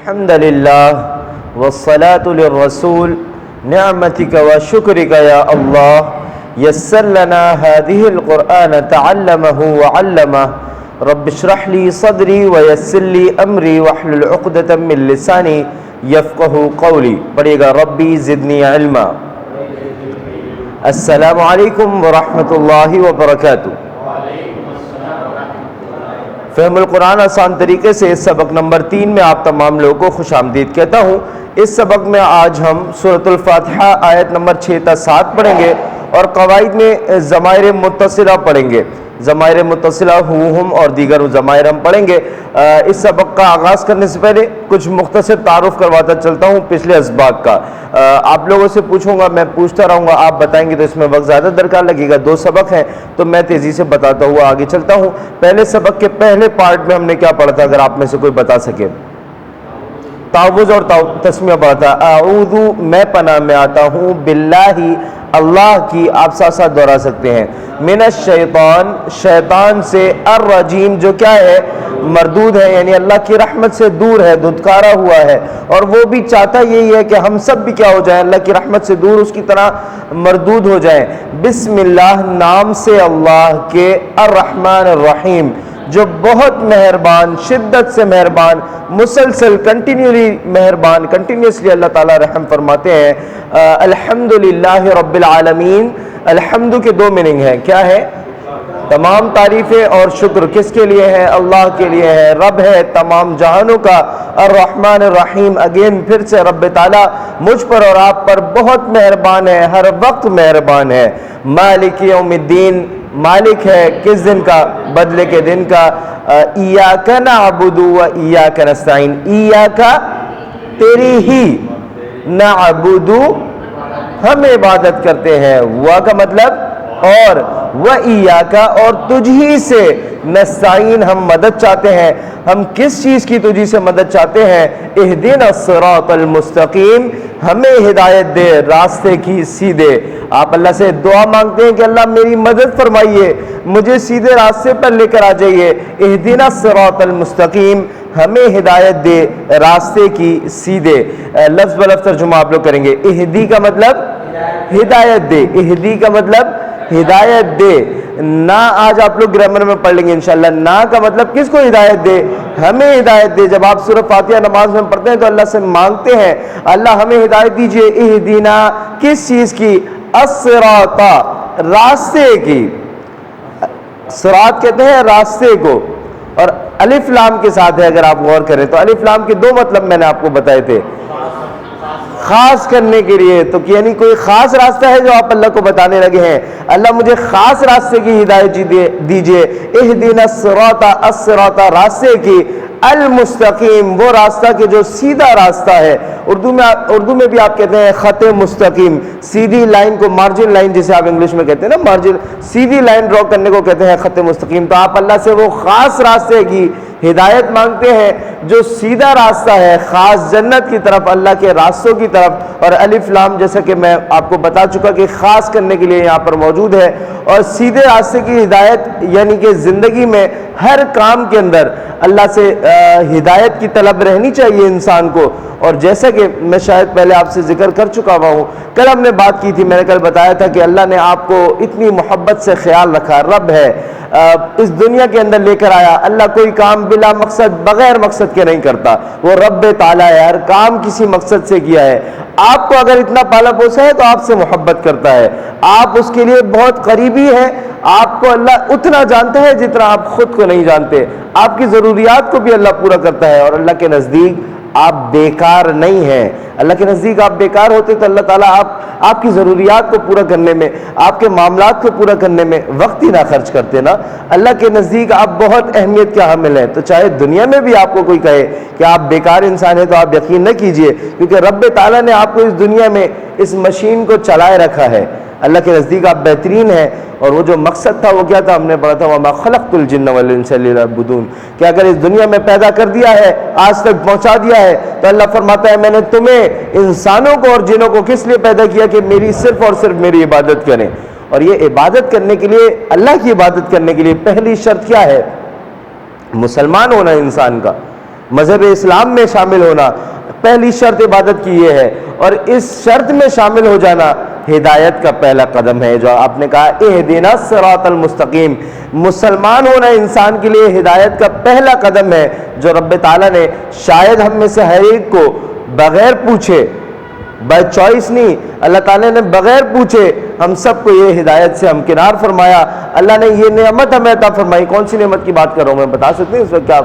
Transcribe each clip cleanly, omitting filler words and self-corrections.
الحمد لله والصلاة للرسول نعمتك وشكرك يا الله يسر لنا هذه القرآن تعلمه وعلمه رب اشرح لي صدري ويسر لي أمري واحلل عقدة من لساني يفقه قولي. پڑھیے گا ربی زدنی علما. السلام علیکم ورحمۃ اللہ وبرکاتہ. فہم القرآن آسان طریقے سے اس سبق نمبر 3 میں آپ تمام لوگوں کو خوش آمدید کہتا ہوں. اس سبق میں آج ہم سورۃ الفاتحہ آیت نمبر 6 تا 7 پڑھیں گے اور قواعد میں ضمائر متصلہ پڑھیں گے. ضمائر متصلہ ہم اور دیگر ضمائر ہم پڑھیں گے. اس سبق کا آغاز کرنے سے پہلے کچھ مختصر تعارف کرواتا چلتا ہوں پچھلے اسباق کا. آپ لوگوں سے پوچھوں گا, میں پوچھتا رہوں گا, آپ بتائیں گے تو اس میں وقت زیادہ درکار لگے گا. 2 سبق ہیں تو میں تیزی سے بتاتا ہوا آگے چلتا ہوں. پہلے سبق کے پہلے پارٹ میں ہم نے کیا پڑھا تھا, اگر آپ میں سے کوئی بتا سکے؟ تعوذ اور تسمیہ پڑھا تھا. اعوذ میں پناہ میں آتا ہوں, باللہ اللہ کی, آپ ساتھ ساتھ دہرا سکتے ہیں, من الشیطان شیطان سے, الرجیم جو کیا ہے, مردود ہے, یعنی اللہ کی رحمت سے دور ہے, دھتکارا ہوا ہے. اور وہ بھی چاہتا یہی ہے کہ ہم سب بھی کیا ہو جائیں, اللہ کی رحمت سے دور, اس کی طرح مردود ہو جائیں. بسم اللہ نام سے اللہ کے, الرحمن الرحیم جو بہت مہربان, شدت سے مہربان, مسلسل کنٹینیولی مہربان, کنٹینیوسلی اللہ تعالیٰ رحم فرماتے ہیں. الحمدللہ رب العالمین. الحمد کے 2 میننگ ہیں, کیا ہے؟ تمام تعریفیں اور شکر کس کے لیے ہے؟ اللہ کے لیے ہے. رب ہے تمام جہانوں کا. الرحمن الرحیم اگین پھر سے رب تعالیٰ مجھ پر اور آپ پر بہت مہربان ہے, ہر وقت مہربان ہے. مالک یوم الدین مالک ہے کس دن کا؟ بدلے کے دن کا. ایاک نعبد و ایاک نستعین, ایاک تیری ہی, نعبد ہم عبادت کرتے ہیں, وا کا مطلب اور, و ایاک اور تجھ ہی سے, نستعین ہم مدد چاہتے ہیں. ہم کس چیز کی تجھی سے مدد چاہتے ہیں؟ اہدنا الصراط المستقیم ہمیں ہدایت دے راستے کی سیدھے. آپ اللہ سے دعا مانگتے ہیں کہ اللہ میری مدد فرمائیے, مجھے سیدھے راستے پر لے کر آ جائیے. اہدنا الصراط المستقیم ہمیں ہدایت دے راستے کی سیدھے. لفظ بلفظ ترجمہ آپ لوگ کریں گے. اہدی کا مطلب ہدایت دے, اہدی کا مطلب ہدایت دے. نا آج آپ لوگ گرامر میں پڑھ لیں گے انشاءاللہ. نا کا مطلب کس کو ہدایت دے؟ ہمیں ہدایت دے. جب آپ سورہ فاتحہ نماز میں پڑھتے ہیں تو اللہ سے مانگتے ہیں اللہ ہمیں ہدایت دیجئے. اہدینا کس چیز کی؟ الصراط راستے کی. صراط کہتے ہیں راستے کو, اور الف لام کے ساتھ ہے. اگر آپ غور کریں تو الف لام کے 2 مطلب میں نے آپ کو بتائے تھے. خاص کرنے کے لیے, تو یعنی کوئی خاص راستہ ہے جو آپ اللہ کو بتانے لگے ہیں, اللہ مجھے خاص راستے کی ہدایت دیجئے. اہدنا الصراط, الصراط راستے کی, المستقیم وہ راستہ کہ جو سیدھا راستہ ہے. اردو میں بھی آپ کہتے ہیں خط مستقیم, سیدھی لائن کو, مارجن لائن جسے آپ انگلش میں کہتے ہیں نا, مارجن, سیدھی لائن ڈرا کرنے کو کہتے ہیں خط مستقیم. تو آپ اللہ سے وہ خاص راستے کی ہدایت مانگتے ہیں جو سیدھا راستہ ہے, خاص جنت کی طرف, اللہ کے راستوں کی طرف. اور الف لام جیسا کہ میں آپ کو بتا چکا کہ خاص کرنے کے لیے یہاں پر موجود ہے. اور سیدھے راستے کی ہدایت یعنی کہ زندگی میں ہر کام کے اندر اللہ سے ہدایت کی طلب رہنی چاہیے انسان کو. اور جیسا کہ میں شاید پہلے آپ سے ذکر کر چکا ہوا ہوں, کل ہم نے بات کی تھی, میں نے کل بتایا تھا کہ اللہ نے آپ کو اتنی محبت سے خیال رکھا. رب ہے, اس دنیا کے اندر لے کر آیا. اللہ کوئی کام بلا مقصد, بغیر مقصد کے نہیں کرتا. وہ رب تعالیٰ ہے, ہر کام کسی مقصد سے کیا ہے. آپ کو اگر اتنا پالا پوسا ہے تو آپ سے محبت کرتا ہے, آپ اس کے لیے بہت قریبی ہے. آپ کو اللہ اتنا جانتا ہے جتنا آپ خود کو نہیں جانتے. آپ کی ضروریات کو بھی اللہ پورا کرتا ہے, اور اللہ کے نزدیک آپ بیکار نہیں ہیں. اللہ کے نزدیک آپ بیکار ہوتے تو اللہ تعالیٰ آپ کی ضروریات کو پورا کرنے میں, آپ کے معاملات کو پورا کرنے میں وقت ہی نہ خرچ کرتے نا. اللہ کے نزدیک آپ بہت اہمیت کے حامل ہیں. تو چاہے دنیا میں بھی آپ کو کوئی کہے کہ آپ بیکار انسان ہیں تو آپ یقین نہ کیجئے, کیونکہ رب تعالیٰ نے آپ کو اس دنیا میں اس مشین کو چلائے رکھا ہے. اللہ کے نزدیک آپ بہترین ہیں. اور وہ جو مقصد تھا وہ کیا تھا؟ ہم نے پڑھا تھا وَمَا خَلَقْتُ الْجِنَّ وَالْإِنسَ إِلَّا لِيَعْبُدُونِ, کہ اگر اس دنیا میں پیدا کر دیا ہے, آج تک پہنچا دیا ہے, تو اللہ فرماتا ہے میں نے تمہیں انسانوں کو اور جنوں کو کس لیے پیدا کیا؟ کہ میری صرف اور صرف میری عبادت کریں. اور یہ عبادت کرنے کے لیے, اللہ کی عبادت کرنے کے لیے پہلی شرط کیا ہے؟ مسلمان ہونا انسان کا. مذہب اسلام میں شامل ہونا، پہلی شرط عبادت کی یہ ہے، اور اس شرط میں شامل ہو جانا ہدایت کا پہلا قدم ہے۔ جو آپ نے کہا اہدنا الصراط المستقیم، مسلمان ہونا انسان کے لیے ہدایت کا پہلا قدم ہے، جو رب تعالیٰ نے شاید ہم میں سے ہر ایک کو بغیر پوچھے، بائی چوائس نہیں، اللہ تعالیٰ نے بغیر پوچھے ہم سب کو یہ ہدایت سے ہمکنار فرمایا۔ اللہ نے یہ نعمت ہمیں عطا فرمائی۔ کون سی نعمت کی بات کر رہا ہوں میں، بتا سکتے ہیں اس وقت؟ کیا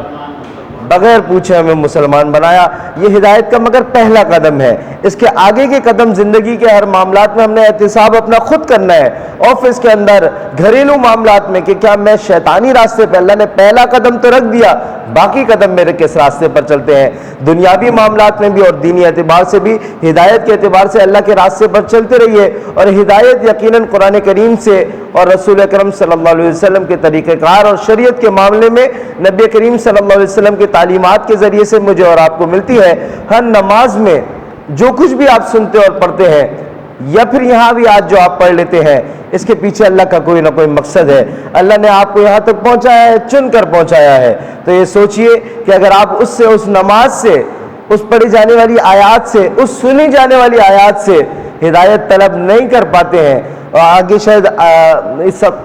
بغیر پوچھے ہمیں مسلمان بنایا۔ یہ ہدایت کا مگر پہلا قدم ہے۔ اس کے آگے کے قدم زندگی کے ہر معاملات میں ہم نے احتساب اپنا خود کرنا ہے، آفس کے اندر، گھریلو معاملات میں، کہ کیا میں شیطانی راستے پہ، اللہ نے پہلا قدم تو رکھ دیا، باقی قدم میرے کس راستے پر چلتے ہیں۔ دنیاوی معاملات میں بھی اور دینی اعتبار سے بھی، ہدایت کے اعتبار سے اللہ کے راستے پر چلتے رہیے۔ اور ہدایت یقیناً قرآن کریم سے اور رسول اکرم صلی اللہ علیہ وسلم کے طریقہ کار اور شریعت کے معاملے میں نبی کریم صلی اللہ علیہ وسلم کے تعلیمات کے ذریعے سے مجھے اور آپ کو ملتی ہے۔ ہر نماز میں جو کچھ بھی آپ سنتے اور پڑھتے ہیں، یا پھر یہاں بھی آج جو آپ پڑھ لیتے ہیں، اس کے پیچھے اللہ کا کوئی نہ کوئی مقصد ہے۔ اللہ نے آپ کو یہاں تک پہنچایا ہے، چن کر پہنچایا ہے۔ تو یہ سوچئے کہ اگر آپ اس سے، اس نماز سے، اس پڑھی جانے والی آیات سے، اس سنی جانے والی آیات سے ہدایت طلب نہیں کر پاتے ہیں، اور آگے شاید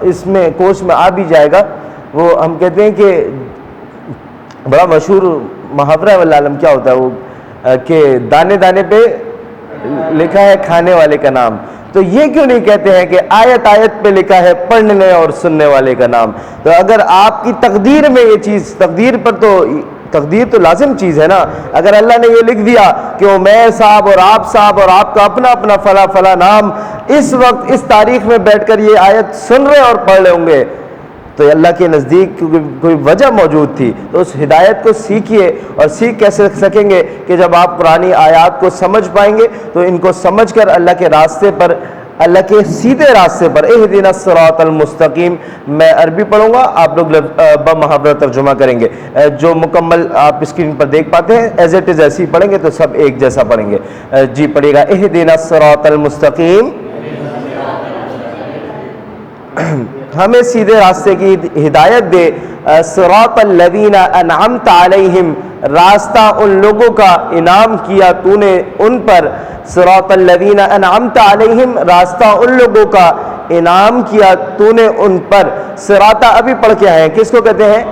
اس میں کورس میں آ بھی جائے گا، وہ ہم کہتے ہیں کہ بڑا مشہور محاورہ واللہ عالم کیا ہوتا ہے وہ، کہ دانے دانے پہ لکھا ہے کھانے والے کا نام۔ تو یہ کیوں نہیں کہتے ہیں کہ آیت آیت پہ لکھا ہے پڑھنے اور سننے والے کا نام؟ تو اگر آپ کی تقدیر میں یہ چیز، تقدیر پر تو، تقدیر تو لازم چیز ہے نا۔ اگر اللہ نے یہ لکھ دیا کہ عمیر صاحب اور آپ صاحب اور آپ کا اپنا اپنا فلاں فلاں نام اس وقت اس تاریخ میں بیٹھ کر یہ آیت سن رہے اور پڑھ رہے ہوں گے، تو اللہ کے نزدیک کوئی وجہ موجود تھی۔ تو اس ہدایت کو سیکھیے، اور سیکھ کیسے سکیں گے کہ جب آپ قرآنی آیات کو سمجھ پائیں گے، تو ان کو سمجھ کر اللہ کے راستے پر، اللہ کے سیدھے راستے پر، اہدنا الصراط المستقیم، میں عربی پڑھوں گا، آپ لوگ بمحاورہ ترجمہ کریں گے۔ جو مکمل آپ اسکرین پر دیکھ پاتے ہیں ایز اٹ از ایسے ہی پڑھیں گے تو سب ایک جیسا پڑھیں گے۔ جی پڑھیے گا، اہدنا الصراط المستقیم، ہمیں سیدھے راستے کی ہدایت دے۔ صراط الذین انعمت علیہم، راستہ ان لوگوں کا انعام کیا تو نے ان پر۔ صراط الذین انعمت علیہم، راستہ ان لوگوں کا انعام کیا تو نے ان پر۔ صراط ابھی پڑھ کے آئے ہیں، کس کو کہتے ہیں؟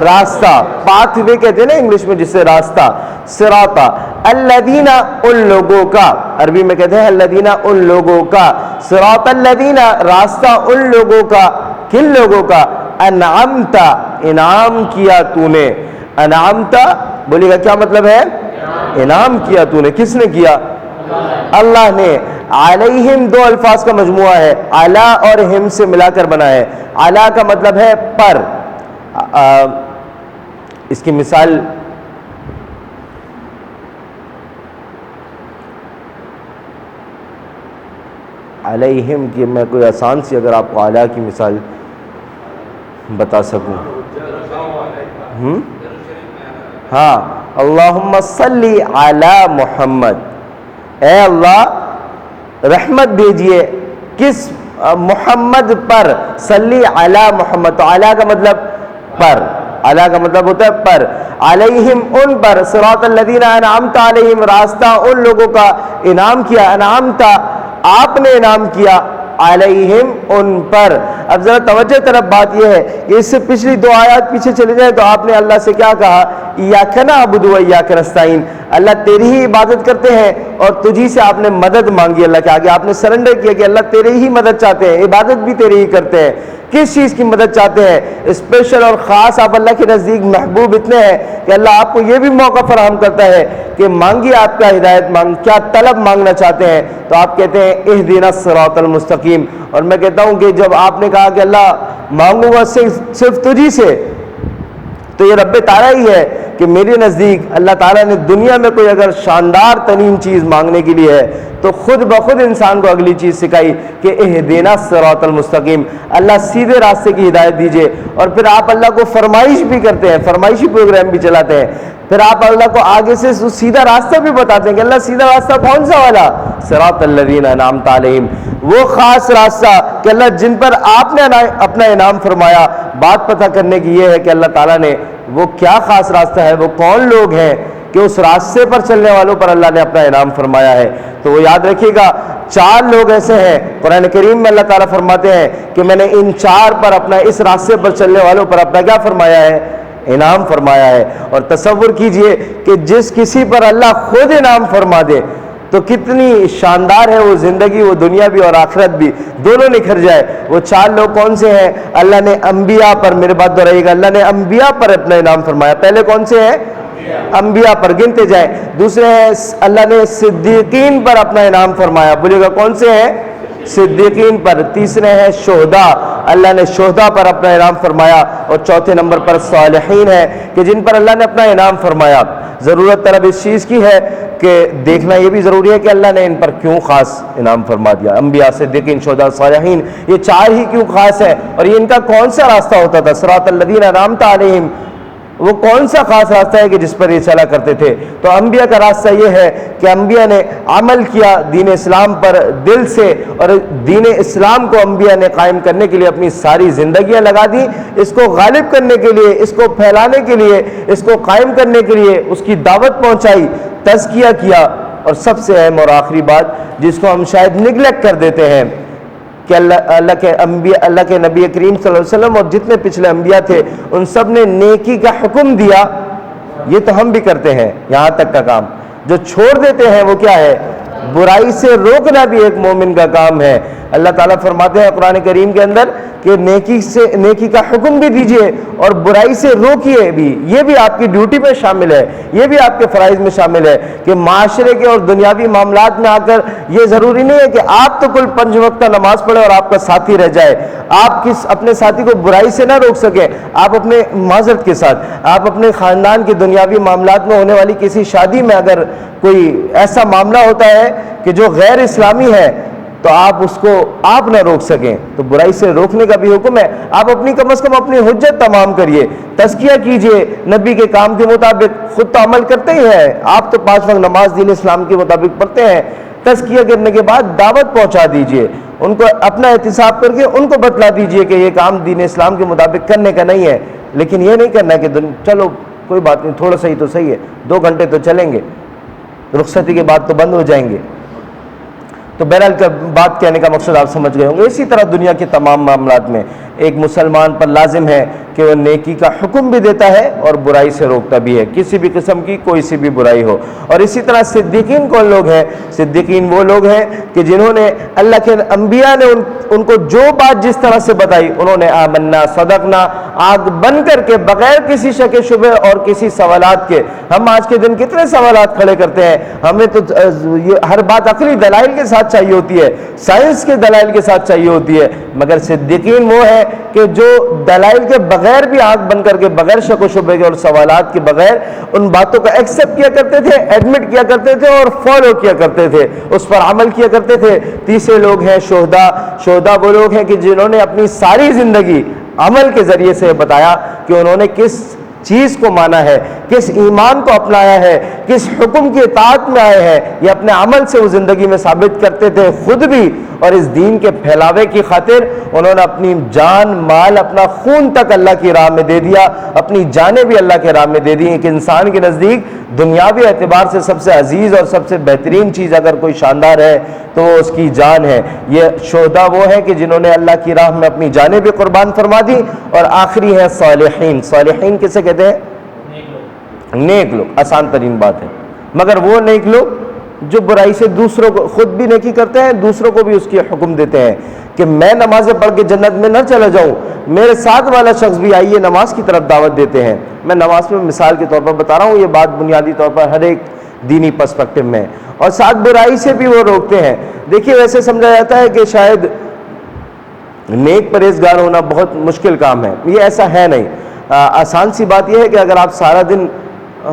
راستہ، پاتھ وے کہتے ہیں نا انگلش میں جسے، راستہ۔ صراط الذین، ان لوگوں کا، عربی میں کہتے ہیں الذین، ان لوگوں کا۔ صراط الذین، راستہ ان لوگوں کا، کن لوگوں کا؟ انعمت، انعام کیا تو نے۔ انعمت بولیے گا کیا مطلب ہے؟ انعام کیا تو نے، کس نے کیا؟ اللہ نے۔ علیہم دو الفاظ کا مجموعہ ہے، علی اور ہم سے ملا کر بنا ہے۔ علی کا مطلب ہے پر۔ اس کی مثال علیہم کی میں کوئی آسان سی اگر آپ کو اعلیٰ کی مثال بتا سکوں، ہاں، اللہم صلی علی محمد، اے اللہ رحمت بھیجئے کس؟ محمد پر۔ صلی علی محمد، تو علی کا مطلب پر، علی کا مطلب ہوتا ہے پر۔ علیہم، ان پر۔ صراط الذین انعمت علیہم، راستہ ان لوگوں کا انعام کیا۔ انعمت، آپ نے انعام کیا، علیہم، ان پر۔ اب ذرا توجہ طرف بات یہ ہے کہ اس سے پچھلی دو آیات پیچھے چلے جائیں تو آپ نے اللہ سے کیا کہا؟ ایاک نعبد و ایاک نستعین، اللہ تیری ہی عبادت کرتے ہیں اور تجھی سے آپ نے مدد مانگی۔ اللہ کے آگے آپ نے سرنڈر کیا کہ اللہ تیرے ہی مدد چاہتے ہیں، عبادت بھی تیری ہی کرتے ہیں۔ کس چیز کی مدد چاہتے ہیں؟ اسپیشل اور خاص آپ اللہ کے نزدیک محبوب اتنے ہیں کہ اللہ آپ کو یہ بھی موقع فراہم کرتا ہے کہ مانگیے، آپ کا ہدایت مانگ، کیا طلب مانگنا چاہتے ہیں؟ تو آپ کہتے ہیں اہدنا الصراط المستقیم۔ اور میں کہتا ہوں کہ جب آپ نے کہا کہ اللہ مانگوں گا صرف تجھی سے، تو یہ رب تعالیٰ ہی ہے کہ میرے نزدیک اللہ تعالیٰ نے دنیا میں کوئی اگر شاندار ترین چیز مانگنے کے لیے ہے تو خود بخود انسان کو اگلی چیز سکھائی کہ اہدنا الصراط المستقیم، اللہ سیدھے راستے کی ہدایت دیجئے۔ اور پھر آپ اللہ کو فرمائش بھی کرتے ہیں، فرمائشی پروگرام بھی چلاتے ہیں، پھر آپ اللہ کو آگے سے سیدھا راستہ بھی بتاتے ہیں کہ اللہ سیدھا راستہ کون سا والا؟ صراط الذین انعمت علیہم، وہ خاص راستہ کہ اللہ جن پر آپ نے اپنا انعام فرمایا۔ بات پتہ کرنے کی یہ ہے کہ اللہ تعالیٰ نے وہ کیا خاص راستہ ہے، وہ کون لوگ ہیں کہ اس راستے پر چلنے والوں پر اللہ نے اپنا انعام فرمایا ہے۔ تو وہ یاد رکھیے گا، 4 لوگ ایسے ہیں قرآن کریم میں اللہ تعالیٰ فرماتے ہیں کہ میں نے ان 4 پر اپنا، اس راستے پر چلنے والوں پر اپنا کیا فرمایا ہے، انعام فرمایا ہے۔ اور تصور کیجئے کہ جس کسی پر اللہ خود انعام فرما دے تو کتنی شاندار ہے وہ زندگی، وہ دنیا بھی اور آخرت بھی دونوں نکھر جائے۔ وہ 4 لوگ کون سے ہیں؟ اللہ نے انبیاء پر، میرے بات دہرائیے گا، اللہ نے انبیاء پر اپنا انعام فرمایا۔ پہلے کون سے ہیں؟ انبیاء پر، گنتے جائیں۔ دوسرے ہیں اللہ نے صدیقین پر اپنا انعام فرمایا، بولیے گا کون سے ہیں؟ صدیقین پر۔ تیسرے ہیں شہداء، اللہ نے شہداء پر اپنا انعام فرمایا۔ اور چوتھے نمبر پر صالحین ہیں کہ جن پر اللہ نے اپنا انعام فرمایا۔ ضرورت طلب اس چیز کی ہے کہ دیکھنا یہ بھی ضروری ہے کہ اللہ نے ان پر کیوں خاص انعام فرما دیا، انبیاء، صدیقین، شہداء، صالحین، یہ 4 ہی کیوں خاص ہے، اور یہ ان کا کون سا راستہ ہوتا تھا؟ صراط الذین انعمت علیہم، وہ کون سا خاص راستہ ہے کہ جس پر یہ چلا کرتے تھے؟ تو انبیاء کا راستہ یہ ہے کہ انبیاء نے عمل کیا دین اسلام پر دل سے، اور دین اسلام کو انبیاء نے قائم کرنے کے لیے اپنی ساری زندگیاں لگا دی، اس کو غالب کرنے کے لیے، اس کو پھیلانے کے لیے، اس کو قائم کرنے کے لیے اس کی دعوت پہنچائی، تزکیہ کیا۔ اور سب سے اہم اور آخری بات جس کو ہم شاید نگلیکٹ کر دیتے ہیں کہ اللہ کے انبیاء، اللہ کے نبی کریم صلی اللہ علیہ وسلم اور جتنے پچھلے انبیاء تھے ان سب نے نیکی کا حکم دیا۔ یہ تو ہم بھی کرتے ہیں، یہاں تک کا کام جو چھوڑ دیتے ہیں وہ کیا ہے؟ برائی سے روکنا بھی ایک مومن کا کام ہے۔ اللہ تعالیٰ فرماتے ہیں قرآن کریم کے اندر کہ نیکی کا حکم بھی دیجئے اور برائی سے روکیے بھی، یہ بھی آپ کی ڈیوٹی میں شامل ہے، یہ بھی آپ کے فرائض میں شامل ہے کہ معاشرے کے اور دنیاوی معاملات میں آ کر یہ ضروری نہیں ہے کہ آپ تو کل 5 وقتہ نماز پڑھیں اور آپ کا ساتھی رہ جائے، آپ اپنے ساتھی کو برائی سے نہ روک سکیں، آپ اپنے معذرت کے ساتھ آپ اپنے خاندان کے دنیاوی معاملات میں ہونے والی کسی شادی میں اگر کوئی ایسا معاملہ ہوتا ہے کہ جو غیر اسلامی ہے تو آپ اس کو آپ نہ روک سکیں، تو برائی سے روکنے کا بھی حکم ہے۔ آپ اپنی کم از کم اپنی حجت تمام کریے، تزکیہ کیجئے نبی کے کام کے مطابق، خود تو عمل کرتے ہی ہیں، آپ تو 5 وقت نماز دین اسلام کے مطابق پڑھتے ہیں، تزکیہ کرنے کے بعد دعوت پہنچا دیجئے، ان کو اپنا احتساب کر کے ان کو بتلا دیجئے کہ یہ کام دین اسلام کے مطابق کرنے کا نہیں ہے۔ لیکن یہ نہیں کرنا کہ چلو کوئی بات نہیں، تھوڑا سا ہی تو صحیح ہے، 2 گھنٹے تو چلیں گے، رخصتی کے بعد تو بند ہو جائیں گے۔ تو بہرحال بات کہنے کا مقصد آپ سمجھ گئے ہوں گے۔ اسی طرح دنیا کے تمام معاملات میں ایک مسلمان پر لازم ہے کہ وہ نیکی کا حکم بھی دیتا ہے اور برائی سے روکتا بھی ہے، کسی بھی قسم کی کوئی سی بھی برائی ہو۔ اور اسی طرح صدیقین کون لوگ ہیں؟ صدیقین وہ لوگ ہیں کہ جنہوں نے اللہ کے انبیاء نے ان کو جو بات جس طرح سے بتائی انہوں نے آمنا صدقنا، آنکھ بند کر کے بغیر کسی شک شبہ اور کسی سوالات کے۔ ہم آج کے دن کتنے سوالات کھڑے کرتے ہیں، ہمیں تو ہر بات عقلی دلائل کے ساتھ چاہیے ہوتی ہے، سائنس کے دلائل کے ساتھ چاہیے ہوتی ہے، مگر صدیقین وہ ہے کہ جو دلائل کے بغیر بھی آنکھ بند کر کے، بغیر شک و شبہ کے اور سوالات کے بغیر ان باتوں کا ایکسپٹ کیا کرتے تھے، ایڈمٹ کیا کرتے تھے اور فالو کیا کرتے تھے، اس پر عمل کیا کرتے تھے۔ تیسرے لوگ ہیں شہداء۔ شہداء وہ لوگ ہیں کہ جنہوں نے اپنی ساری زندگی عمل کے ذریعے سے بتایا کہ انہوں نے کس چیز کو مانا ہے، کس ایمان کو اپنایا ہے، کس حکم کی اطاعت میں آئے ہیں، یہ اپنے عمل سے وہ زندگی میں ثابت کرتے تھے خود بھی، اور اس دین کے پھیلاوے کی خاطر انہوں نے اپنی جان، مال، اپنا خون تک اللہ کی راہ میں دے دیا، اپنی جانیں بھی اللہ کے راہ میں دے دی۔ ایک انسان کے نزدیک دنیاوی اعتبار سے سب سے عزیز اور سب سے بہترین چیز اگر کوئی شاندار ہے تو وہ اس کی جان ہے۔ یہ شہداء وہ ہیں کہ جنہوں نے اللہ کی راہ میں اپنی جانیں بھی قربان فرما دی۔ اور آخری ہے صالحین۔ صالحین کسے کہتے ہیں؟ نیک لوگ۔ آسان ترین بات ہے، مگر وہ نیک لوگ جو برائی سے دوسروں کو، خود بھی نیکی کرتے ہیں، دوسروں کو بھی اس کی حکم دیتے ہیں کہ میں نمازیں پڑھ کے جنت میں نہ چلا جاؤں، میرے ساتھ والا شخص بھی آئیے نماز کی طرف دعوت دیتے ہیں۔ میں نماز میں مثال کے طور پر بتا رہا ہوں، یہ بات بنیادی طور پر ہر ایک دینی پرسپیکٹو میں، اور ساتھ برائی سے بھی وہ روکتے ہیں۔ دیکھیے ویسے سمجھا جاتا ہے کہ شاید نیک پرہیزگار ہونا بہت مشکل کام ہے، یہ ایسا ہے نہیں۔ آسان سی بات یہ ہے کہ اگر آپ سارا دن،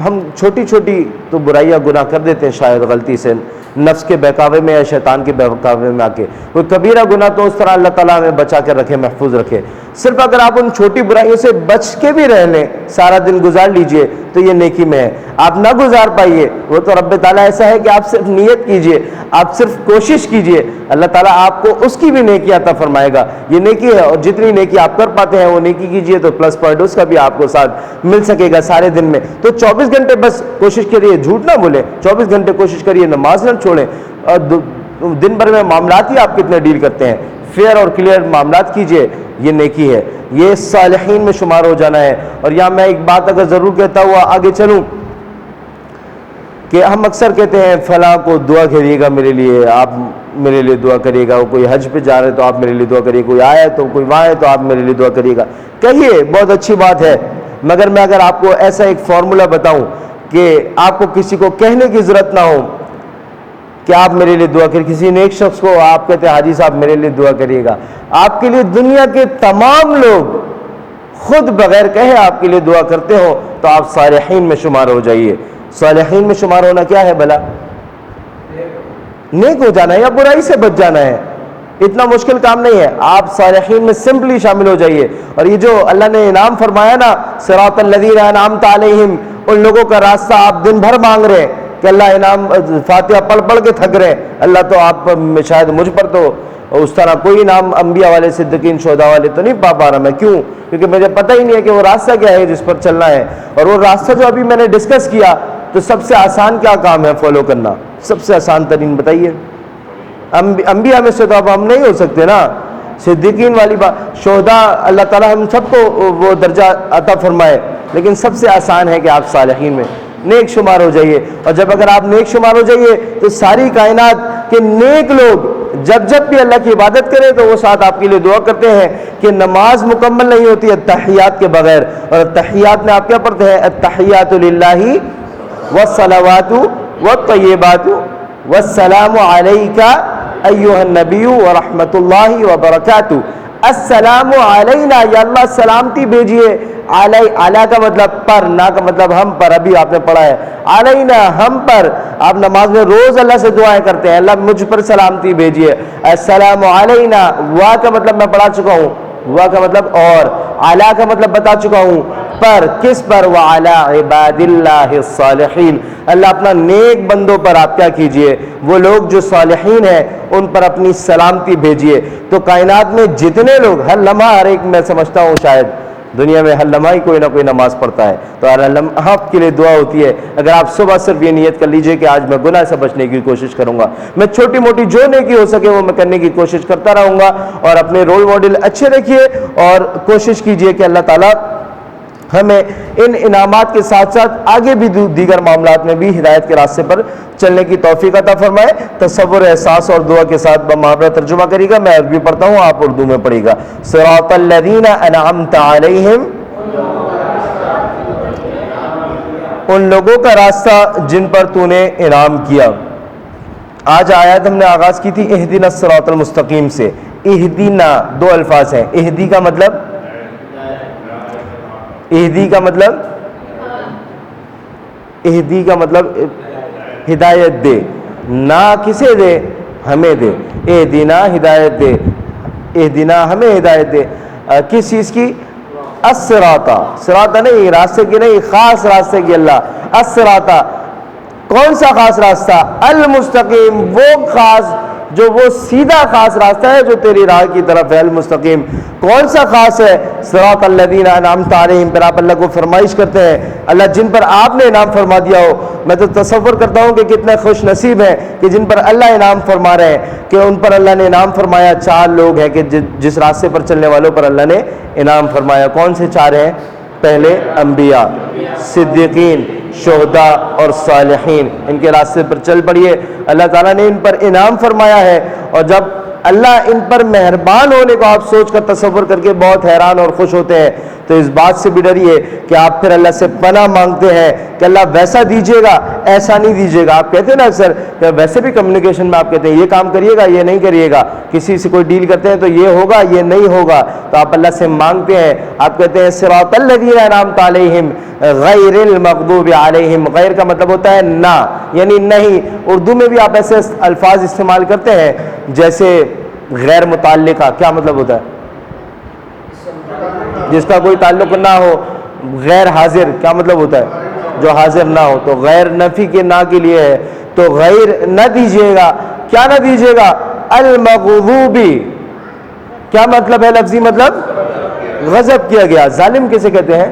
ہم چھوٹی چھوٹی تو برائیاں گناہ کر دیتے ہیں شاید غلطی سے، نفس کے بہکاوے میں یا شیطان کے بہکاوے میں آ کے، کوئی کبیرہ گناہ تو اس طرح اللہ تعالیٰ ہمیں بچا کر رکھے، محفوظ رکھے، صرف اگر آپ ان چھوٹی برائیوں سے بچ کے بھی رہ لیں، سارا دن گزار لیجئے تو یہ نیکی میں ہے۔ آپ نہ گزار پائیے، وہ تو رب تعالیٰ ایسا ہے کہ آپ صرف نیت کیجئے، آپ صرف کوشش کیجئے، اللہ تعالیٰ آپ کو اس کی بھی نیکی عطا فرمائے گا۔ یہ نیکی ہے، اور جتنی نیکی آپ کر پاتے ہیں وہ نیکی کیجئے تو پلس پوائنٹ اس کا بھی آپ کو ساتھ مل سکے گا سارے دن میں۔ تو 24 گھنٹے بس کوشش کریے، جھوٹ نہ بولیں، 24 گھنٹے کوشش کریے نماز نہ چھوڑیں، اور دن بھر میں معاملات ہی آپ کتنے ڈیل کرتے ہیں، فیئر اور کلیئر معاملات کیجئے، یہ نیکی ہے، یہ صالحین میں شمار ہو جانا ہے۔ اور یہاں میں ایک بات اگر ضرور کہتا ہوا آگے چلوں کہ ہم اکثر کہتے ہیں فلاں کو دعا کریے گا میرے لیے، آپ میرے لیے دعا کریے گا، کوئی حج پہ جا رہے ہیں تو آپ میرے لیے دعا کریے، کوئی آیا ہے تو کوئی وہاں ہے تو آپ میرے لیے دعا کریے گا۔ کہیے، بہت اچھی بات ہے، مگر میں اگر آپ کو ایسا ایک فارمولا بتاؤں کہ آپ کو کسی کو کہنے کی ضرورت نہ ہو کہ آپ میرے لیے دعا کریے، کسی نیک شخص کو آپ کہتے ہیں حاجی صاحب میرے لیے دعا کریے گا، آپ کے لیے دنیا کے تمام لوگ خود بغیر کہے آپ کے لیے دعا کرتے ہو تو آپ صالحین میں شمار ہو جائیے۔ صالحین میں شمار ہونا کیا ہے بھلا؟ نیک ہو جانا ہے یا برائی سے بچ جانا ہے، اتنا مشکل کام نہیں ہے، آپ صالحین میں سمپلی شامل ہو جائیے۔ اور یہ جو اللہ نے انعام فرمایا نا، صراط الذین انعمت علیہم، ان لوگوں کا راستہ آپ دن بھر مانگ رہے ہیں کہ اللہ انعام، فاتحہ پڑھ پڑھ کے تھک رہے ہیں، اللہ تو آپ شاید مجھ پر تو اس طرح کوئی انعام انبیاء والے، صدیقین، شہداء والے تو نہیں پا رہا میں، کیوں؟ کیونکہ مجھے پتہ ہی نہیں ہے کہ وہ راستہ کیا ہے جس پر چلنا ہے، اور وہ راستہ جو ابھی میں نے ڈسکس کیا، تو سب سے آسان کیا کام ہے فالو کرنا؟ سب سے آسان ترین بتائیے۔ انبیاء میں سے تو اب ہم نہیں ہو سکتے نا، صدیقین والی بات، شہداء، اللہ تعالیٰ ہم سب کو وہ درجہ عطا فرمائے، لیکن سب سے آسان ہے کہ آپ صالحین میں نیک شمار ہو جائیے۔ اور جب اگر آپ نیک شمار ہو جائیے تو ساری کائنات کے نیک لوگ جب بھی اللہ کی عبادت کریں تو وہ ساتھ آپ کے لیے دعا کرتے ہیں کہ نماز مکمل نہیں ہوتی التحیات کے بغیر، اور التحیات میں آپ کیا پڑھتے ہیں؟ التحیات للہ والصلوات والطیبات والسلام علیک ایھا النبی ورحمۃ اللہ وبرکاتہ۔ السلام علینا، یا اللہ سلامتی بھیجیے، علی کا مطلب پر، نا کا مطلب ہم پر، ابھی آپ نے پڑھا ہے علینا، ہم پر۔ آپ نماز میں روز اللہ سے دعائیں کرتے ہیں، اللہ مجھ پر سلامتی بھیجیے۔ السلام علینا، وا کا مطلب میں پڑھا چکا ہوں، وا کا مطلب اور، علی کا مطلب بتا چکا ہوں، پر، کس پر؟ وعلی عباد اللہ الصالحین، اللہ اپنا نیک بندوں پر آپ کیا کیجئے؟ وہ لوگ جو صالحین ہیں ان پر اپنی سلامتی بھیجئے۔ تو کائنات میں جتنے لوگ، ہر لمحہ، ہر ایک، میں سمجھتا ہوں شاید دنیا میں ہر لمحہ ہی کوئی نہ کوئی نماز پڑھتا ہے، تو ہر لمحہ آپ کے لیے دعا ہوتی ہے۔ اگر آپ صبح صرف یہ نیت کر لیجئے کہ آج میں گناہ سے بچنے کی کوشش کروں گا، میں چھوٹی موٹی جو نیکی ہو سکے وہ میں کرنے کی کوشش کرتا رہوں گا، اور اپنے رول ماڈل اچھے رکھیے، اور کوشش کیجئے کہ اللہ تعالیٰ ہمیں ان انعامات کے ساتھ ساتھ آگے بھی دیگر معاملات میں بھی ہدایت کے راستے پر چلنے کی توفیق عطا فرمائے۔ تصور، احساس اور دعا کے ساتھ بمحاورہ ترجمہ کریے گا، میں عربی پڑھتا ہوں، آپ اردو میں پڑھیے گا۔ صراط الذین انعمت علیہم، ان لوگوں کا راستہ جن پر تو نے انعام کیا۔ آج آیت ہم نے آغاز کی تھی اہدنا الصراط المستقیم سے۔ اہدنا دو الفاظ ہیں، اہدی کا مطلب، اہدی کا مطلب، اہدی کا مطلب ہدایت دے، نہ کسے دے؟ ہمیں دے۔ اہدنا ہدایت دے، اہدنا ہمیں ہدایت دے، کس چیز کی؟ الصراط، صراط نہیں راستے کی نہیں، خاص راستے کی اللہ، الصراط، کون سا خاص راستہ؟ المستقیم، وہ خاص جو وہ سیدھا خاص راستہ ہے جو تیری راہ کی طرف ہے، المستقیم۔ کون سا خاص ہے؟ صراط الذین انعمت علیہم، پھر آپ اللہ کو فرمائش کرتے ہیں، اللہ جن پر آپ نے انعام فرما دیا ہو۔ میں تو تصور کرتا ہوں کہ کتنے خوش نصیب ہیں کہ جن پر اللہ انعام فرما رہے ہیں، کہ ان پر اللہ نے انعام فرمایا۔ چار لوگ ہیں کہ جس راستے پر چلنے والوں پر اللہ نے انعام فرمایا۔ کون سے چار ہیں؟ پہلے انبیاء، صدیقین، شہداء اور صالحین، ان کے راستے پر چل پڑیے، اللہ تعالیٰ نے ان پر انعام فرمایا ہے۔ اور جب اللہ ان پر مہربان ہونے کو آپ سوچ کر، تصور کر کے بہت حیران اور خوش ہوتے ہیں، تو اس بات سے بھی ڈریے کہ آپ پھر اللہ سے پناہ مانگتے ہیں کہ اللہ ویسا دیجیے گا، ایسا نہیں دیجیے گا۔ آپ کہتے ہیں نا اکثر کہ ویسے بھی کمیونیکیشن میں آپ کہتے ہیں یہ کام کریے گا، یہ نہیں کریے گا، کسی سے کوئی ڈیل کرتے ہیں تو یہ ہوگا، یہ نہیں ہوگا، تو آپ اللہ سے مانگتے ہیں، آپ کہتے ہیں صراط الذین انعمت علیہم غیر المغضوب علیہم، غیر کا مطلب ہوتا ہے نہ، یعنی نہیں۔ اردو میں بھی آپ ایسے الفاظ استعمال کرتے ہیں جیسے غیر متعلقہ، کیا مطلب ہوتا ہے؟ جس کا کوئی تعلق نہ ہو. غیر حاضر کیا مطلب ہوتا ہے؟ جو حاضر نہ ہو. تو غیر نفی کے نہ کے لیے ہے, تو غیر نہ دیجیے گا. کیا نہ دیجیے گا؟ المغضوبی. کیا مطلب ہے لفظی مطلب؟ غضب کیا گیا. ظالم کسے کہتے ہیں؟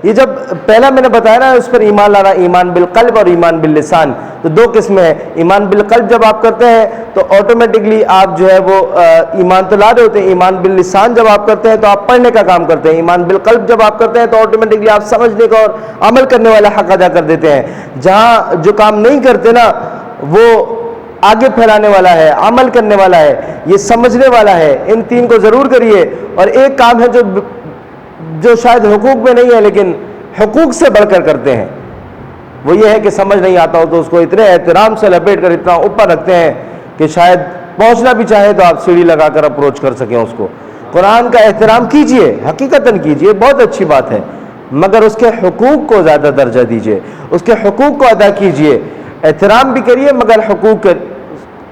یہ جب پہلا میں نے بتایا نا اس پر ایمان لانا, ایمان بالقلب اور ایمان باللسان, تو دو قسمیں ہیں. ایمان بالقلب جب آپ کرتے ہیں تو آٹومیٹکلی آپ جو ہے وہ ایمان تو لا رہے ہوتے ہیں. ایمان باللسان جب آپ کرتے ہیں تو آپ پڑھنے کا کام کرتے ہیں. ایمان بالقلب جب آپ کرتے ہیں تو آٹومیٹکلی آپ سمجھنے کا اور عمل کرنے والا حق ادا کر دیتے ہیں. جہاں جو کام نہیں کرتے نا وہ آگے پھیلانے والا ہے, عمل کرنے والا ہے, یہ سمجھنے والا ہے. ان تین کو ضرور کریے. اور ایک کام ہے جو شاید حقوق میں نہیں ہے لیکن حقوق سے بڑھ کر کرتے ہیں, وہ یہ ہے کہ سمجھ نہیں آتا ہو تو اس کو اتنے احترام سے لپیٹ کر اتنا اوپر رکھتے ہیں کہ شاید پہنچنا بھی چاہے تو آپ سیڑھی لگا کر اپروچ کر سکیں اس کو. قرآن کا احترام کیجئے, حقیقتاً کیجئے, بہت اچھی بات ہے, مگر اس کے حقوق کو زیادہ درجہ دیجئے, اس کے حقوق کو ادا کیجئے. احترام بھی کریے مگر حقوق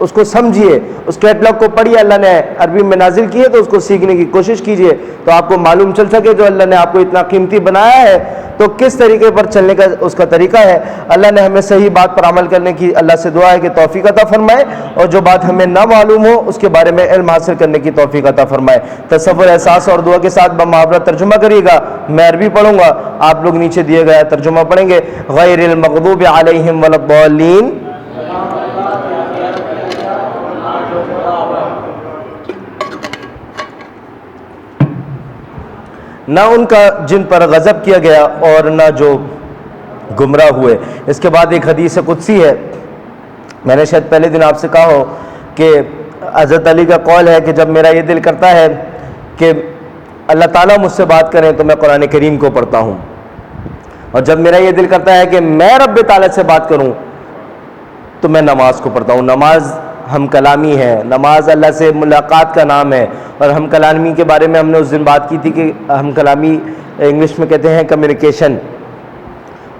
اس کو سمجھیے, اس کیٹلاگ کو پڑھیے. اللہ نے عربی میں نازل کی ہے تو اس کو سیکھنے کی کوشش کیجیے تو آپ کو معلوم چل سکے جو اللہ نے آپ کو اتنا قیمتی بنایا ہے تو کس طریقے پر چلنے کا اس کا طریقہ ہے. اللہ نے ہمیں صحیح بات پر عمل کرنے کی اللہ سے دعا ہے کہ توفیق عطا فرمائے, اور جو بات ہمیں نہ معلوم ہو اس کے بارے میں علم حاصل کرنے کی توفیق عطا فرمائے. تصور, احساس اور دعا کے ساتھ بمحاورہ ترجمہ کریے گا. میں عربی پڑھوں گا, آپ لوگ نیچے دیے گیا ترجمہ پڑھیں گے. غیر المغضوب علیہم ولا الضالین. نہ ان کا جن پر غضب کیا گیا اور نہ جو گمراہ ہوئے. اس کے بعد ایک حدیث قدسی ہے, میں نے شاید پہلے دن آپ سے کہا ہو کہ حضرت علی کا قول ہے کہ جب میرا یہ دل کرتا ہے کہ اللہ تعالیٰ مجھ سے بات کریں تو میں قرآن کریم کو پڑھتا ہوں, اور جب میرا یہ دل کرتا ہے کہ میں رب تعالیٰ سے بات کروں تو میں نماز کو پڑھتا ہوں. نماز ہم کلامی ہے, نماز اللہ سے ملاقات کا نام ہے. اور ہم کلامی کے بارے میں ہم نے اس دن بات کی تھی کہ ہم کلامی انگلش میں کہتے ہیں کمیونیکیشن,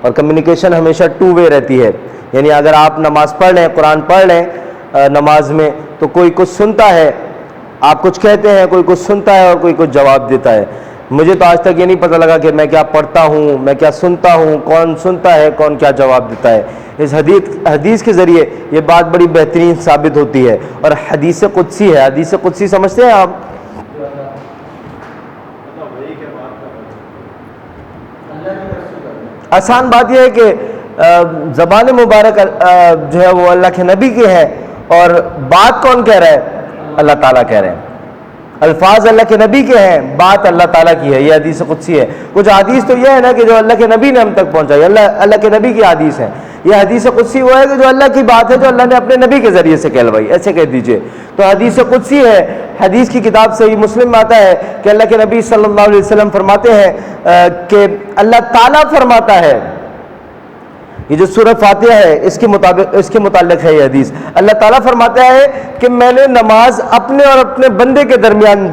اور کمیونیکیشن ہمیشہ ٹو وے رہتی ہے. یعنی اگر آپ نماز پڑھ لیں, قرآن پڑھ لیں نماز میں, تو کوئی کچھ سنتا ہے, آپ کچھ کہتے ہیں, کوئی کچھ سنتا ہے اور کوئی کچھ جواب دیتا ہے. مجھے تو آج تک یہ نہیں پتہ لگا کہ میں کیا پڑھتا ہوں, میں کیا سنتا ہوں, کون سنتا ہے, کون کیا جواب دیتا ہے. اس حدیث کے ذریعے یہ بات بڑی بہترین ثابت ہوتی ہے. اور حدیث قدسی ہے. حدیث قدسی سمجھتے ہیں آپ؟ آسان بات یہ ہے کہ زبان مبارک جو ہے وہ اللہ کے نبی کی ہے, اور بات کون کہہ رہا ہے؟ اللہ تعالیٰ کہہ رہے ہیں. الفاظ اللہ کے نبی کے ہیں, بات اللہ تعالیٰ کی ہے. یہ حدیث قدسی ہے. کچھ حدیث تو یہ ہے نا کہ جو اللہ کے نبی نے ہم تک پہنچائی, اللہ کے نبی کی حدیث ہے. یہ حدیث قدسی وہ ہے کہ جو اللہ کی بات ہے جو اللہ نے اپنے نبی کے ذریعے سے کہلوائی, ایسے کہہ دیجئے. تو حدیث قدسی ہے. حدیث کی کتاب صحیح مسلم میں آتا ہے کہ اللہ کے نبی صلی اللہ علیہ وسلم فرماتے ہیں کہ اللہ تعالیٰ فرماتا ہے, یہ جو سورہ فاتحہ ہے اس کے متعلق ہے یہ حدیث. اللہ تعالیٰ فرماتا ہے کہ میں نے نماز اپنے اور اپنے بندے کے درمیان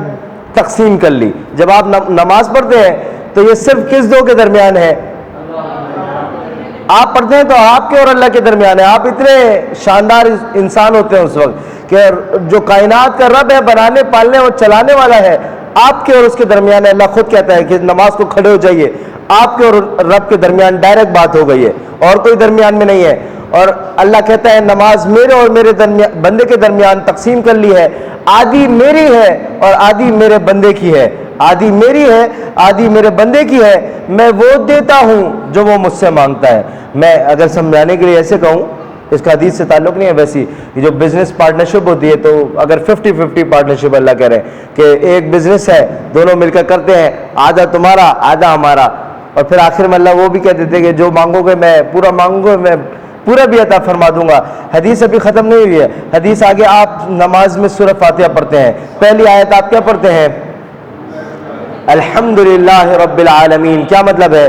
تقسیم کر لی. جب آپ نماز پڑھتے ہیں تو یہ صرف کس دو کے درمیان ہے؟ آپ پڑھتے ہیں تو آپ کے اور اللہ کے درمیان ہے. آپ اتنے شاندار انسان ہوتے ہیں اس وقت کہ جو کائنات کا رب ہے, بنانے پالنے اور چلانے والا ہے, آپ کے اور اس کے درمیان ہے. اللہ خود کہتا ہے کہ نماز کو کھڑے ہو جائیے, آپ کے اور رب کے درمیان ڈائریکٹ بات ہو گئی ہے, اور کوئی درمیان میں نہیں ہے. اور اللہ کہتا ہے نماز میرے اور میرے بندے کے درمیان تقسیم کر لی ہے, آدھی میری ہے اور آدھی میرے بندے کی ہے. آدھی میری ہے, آدھی میرے بندے کی ہے. میں وہ دیتا ہوں جو وہ مجھ سے مانگتا ہے. میں اگر سمجھانے کے لیے ایسے کہوں, اس کا حدیث سے تعلق نہیں ہے, ویسی یہ جو بزنس پارٹنرشپ ہوتی ہے, تو اگر 50-50 پارٹنرشپ اللہ کہہ رہے ہیں کہ ایک بزنس ہے, دونوں مل کر کرتے ہیں, آدھا تمہارا آدھا ہمارا, اور پھر آخر میں اللہ وہ بھی کہہ دیتے کہ جو مانگو گے میں پورا مانگوں گے, میں پورا بھی عطا فرما دوں گا. حدیث ابھی ختم نہیں ہوئی ہے. حدیث آگے, آپ نماز میں سورہ فاتحہ پڑھتے ہیں, پہلی آیت آپ کیا پڑھتے ہیں؟ الحمدللہ رب العالمین. کیا مطلب ہے؟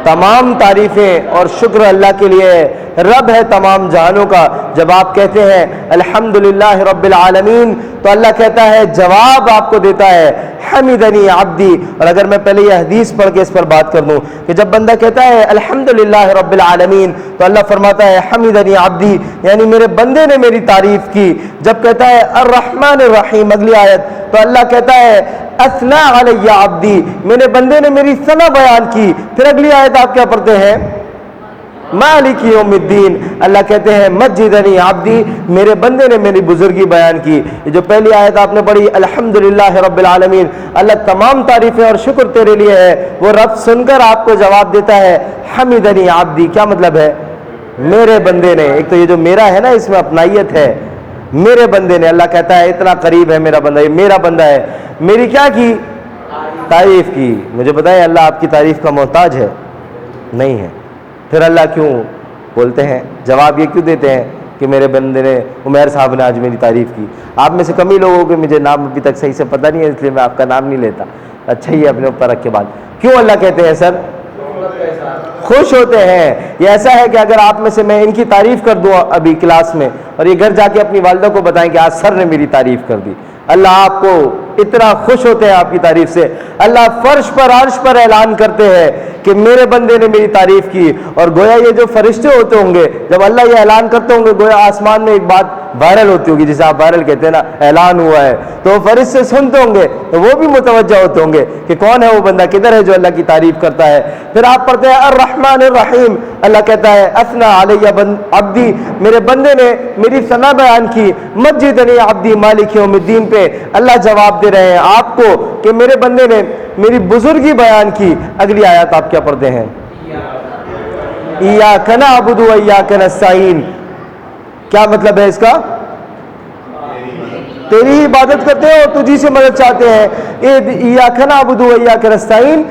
تمام تعریفیں اور شکر اللہ کے لیے رب ہے تمام جہانوں کا۔ جب آپ کہتے ہیں الحمدللہ رب العالمین تو اللہ کہتا ہے، جواب آپ کو دیتا ہے حمدنی عبدی۔ اور اگر میں پہلے یہ حدیث پڑھ کے اس پر بات کر دوں کہ جب بندہ کہتا ہے الحمدللہ رب العالمین تو اللہ فرماتا ہے حمدنی عبدی، یعنی میرے بندے نے میری تعریف کی۔ جب کہتا ہے الرحمن الرحیم اگلی آیت تو اللہ کہتا ہے اثنا علی عبدی، میرے بندے نے میری ثنا بیان کی۔ پھر اگلی آیت آپ کیا پڑھتے ہیں؟ مالک یوم الدین، اللہ کہتے ہیں مجدنی عبدی، میرے بندے نے میری بزرگی بیان کی۔ یہ جو پہلی آیت آپ نے پڑھی الحمدللہ رب العالمین، اللہ تمام تعریفیں اور شکر تیرے لیے ہے، وہ رب سن کر آپ کو جواب دیتا ہے حمدنی عبدی۔ کیا مطلب ہے؟ میرے بندے نے، ایک تو یہ جو میرا ہے نا اس میں اپنائیت ہے، میرے بندے نے، اللہ کہتا ہے اتنا قریب ہے میرا بندہ، یہ میرا بندہ ہے، میری کیا کی؟ تعریف کی۔ مجھے بتائیں اللہ آپ کی تعریف کا محتاج ہے؟ نہیں ہے۔ پھر اللہ کیوں بولتے ہیں، جواب یہ کیوں دیتے ہیں کہ میرے بندے نے، عمیر صاحب نے آج میری تعریف کی؟ آپ میں سے کم ہی لوگوں کے مجھے نام ابھی تک صحیح سے پتہ نہیں ہے، اس لیے میں آپ کا نام نہیں لیتا۔ اچھا ہی اپنے اوپر رکھ کے بات کیوں اللہ کہتے ہیں سر؟ خوش ہوتے ہیں۔ یہ ایسا ہے کہ اگر آپ میں سے میں ان کی تعریف کر دوں ابھی کلاس میں اور یہ گھر جا کے اپنی والدہ کو بتائیں کہ آج سر نے میری تعریف کر دی، اللہ آپ کو اتنا خوش ہوتے ہیں آپ کی تعریف سے۔ اللہ فرش پر عرش پر اعلان کرتے ہیں کہ میرے بندے نے میری تعریف کی، اور گویا یہ جو فرشتے ہوتے ہوں گے جب اللہ یہ اعلان کرتے ہوں گے، گویا آسمان میں ایک بات وائرل ہوتی ہوگی، جسے آپ وائرل کہتے ہیں نا، اعلان ہوا ہے، تو وہ فرشتے سنتے ہوں گے تو وہ بھی متوجہ ہوتے ہوں گے کہ کون ہے وہ بندہ، کدھر ہے جو اللہ کی تعریف کرتا ہے۔ پھر آپ پڑھتے ہیں الرحمن الرحیم، اللہ کہتا ہے اثنا علی عبدی، میرے بندے نے میری ثنا بیان کی، مجدنی عبدی مالک یوم الدین پہ اللہ جواب دے رہے ہیں آپ کو کہ میرے بندے نے میری بزرگی بیان کی۔ اگلی آیات آپ کیا پڑھتے ہیں؟ ایاک نعبد و ایاک نستعین، کیا مطلب ہے اس کا؟ تیری عبادت کرتے ہیں اور تجھی سے مدد چاہتے ہیں۔ ایاک نعبد و ایاک نستعین،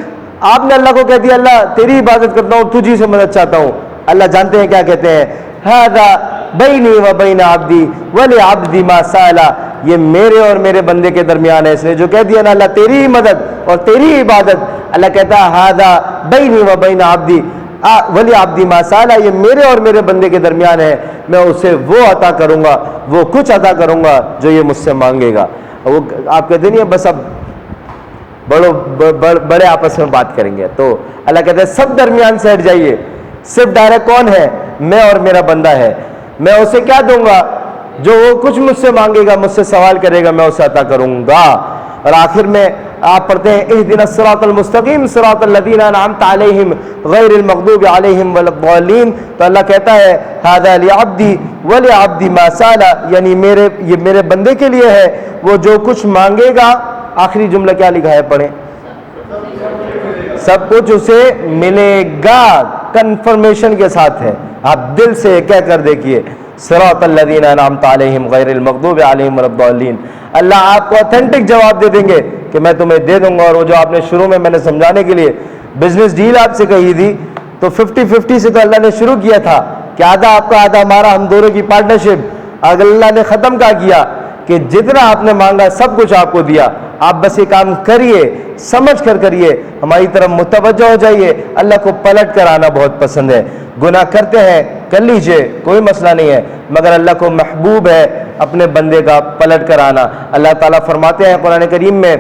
آپ نے اللہ کو کہہ دیا اللہ تیری عبادت کرتا ہوں، تجھی سے مدد چاہتا ہوں۔ اللہ جانتے ہیں کیا کہتے ہیں؟ ھذا بینی و بین عبدی ولعبدی ما سأل، یہ میرے اور میرے بندے کے درمیان ہے۔ اس نے جو کہہ دیا نا اللہ تیری ہی مدد اور تیری ہی عبادت، اللہ کہتا ہے ھذا بینی و بین عبدی ولعبدی ما سأل، یہ میرے اور میرے بندے کے درمیان ہے، میں اسے وہ عطا کروں گا، وہ کچھ عطا کروں گا جو یہ مجھ سے مانگے گا۔ وہ آپ کہتے نہیں بس اب بڑے آپس میں بات کریں گے، تو اللہ کہتا ہے سب درمیان سے ہٹ جائیے، صرف ڈائریکٹ کون ہے؟ میں اور میرا بندہ ہے۔ میں اسے کیا دوں گا؟ جو وہ کچھ مجھ سے مانگے گا، مجھ سے سوال کرے گا، میں اسے عطا کروں گا۔ اور آخر میں آپ پڑھتے ہیں اہدنا الصراط المستقیم صراط الذین انعمت علیہم غیر المغضوب علیہم ولا الضالین، تو اللہ کہتا ہے ھذا لعبدی ولعبدی ما سأل، یعنی یہ میرے بندے کے لیے ہے، وہ جو کچھ مانگے گا۔ آخری جملہ کیا لکھا ہے پڑھیں؟ سب کچھ اسے ملے گا، کنفرمیشن کے ساتھ ہے، آپ دل سے کہہ کر دیکھیے صراط الذین انعمت علیہم غیر المغضوب علیہم ولا الضالین۔ اللہ آپ کو اتھینٹک جواب دے دیں گے کہ میں تمہیں دے دوں گا۔ اور وہ جو آپ نے شروع میں نے سمجھانے کے لیے بزنس ڈیل آپ سے کہی تھی، تو 50-50 سے تو اللہ نے شروع کیا تھا کہ آدھا آپ کا آدھا ہمارا، ہم دونوں کی پارٹنرشپ۔ اگر اللہ نے ختم کیا کیا کہ جتنا آپ نے مانگا سب کچھ آپ کو دیا، آپ بس یہ کام کریے، سمجھ کر کریے، ہماری طرف متوجہ ہو جائیے۔ اللہ کو پلٹ کر آنا بہت پسند ہے، گناہ کرتے ہیں کر لیجئے، کوئی مسئلہ نہیں ہے، مگر اللہ کو محبوب ہے اپنے بندے کا پلٹ کر آنا۔ اللہ تعالیٰ فرماتے ہیں قرآن کریم میں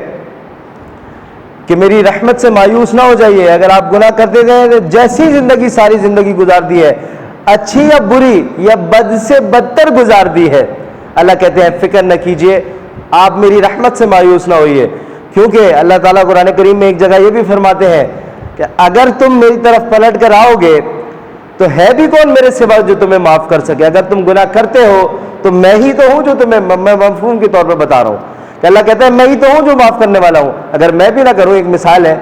کہ میری رحمت سے مایوس نہ ہو جائیے۔ اگر آپ گناہ کرتے گئے، جیسی زندگی ساری زندگی گزار دی ہے، اچھی یا بری یا بد سے بدتر گزار دی ہے، اللہ کہتے ہیں فکر نہ کیجئے، آپ میری رحمت سے مایوس نہ ہوئیے، کیونکہ اللہ تعالیٰ قرآن کریم میں ایک جگہ یہ بھی فرماتے ہیں کہ اگر تم میری طرف پلٹ کر آؤ گے تو ہے بھی کون میرے سوا جو تمہیں معاف کر سکے۔ اگر تم گناہ کرتے ہو تو میں ہی تو ہوں جو تمہیں، میں مفہوم کے طور پہ بتا رہا ہوں کہ اللہ کہتا ہے میں ہی تو ہوں جو معاف کرنے والا ہوں۔ اگر میں بھی نہ کروں، ایک مثال ہے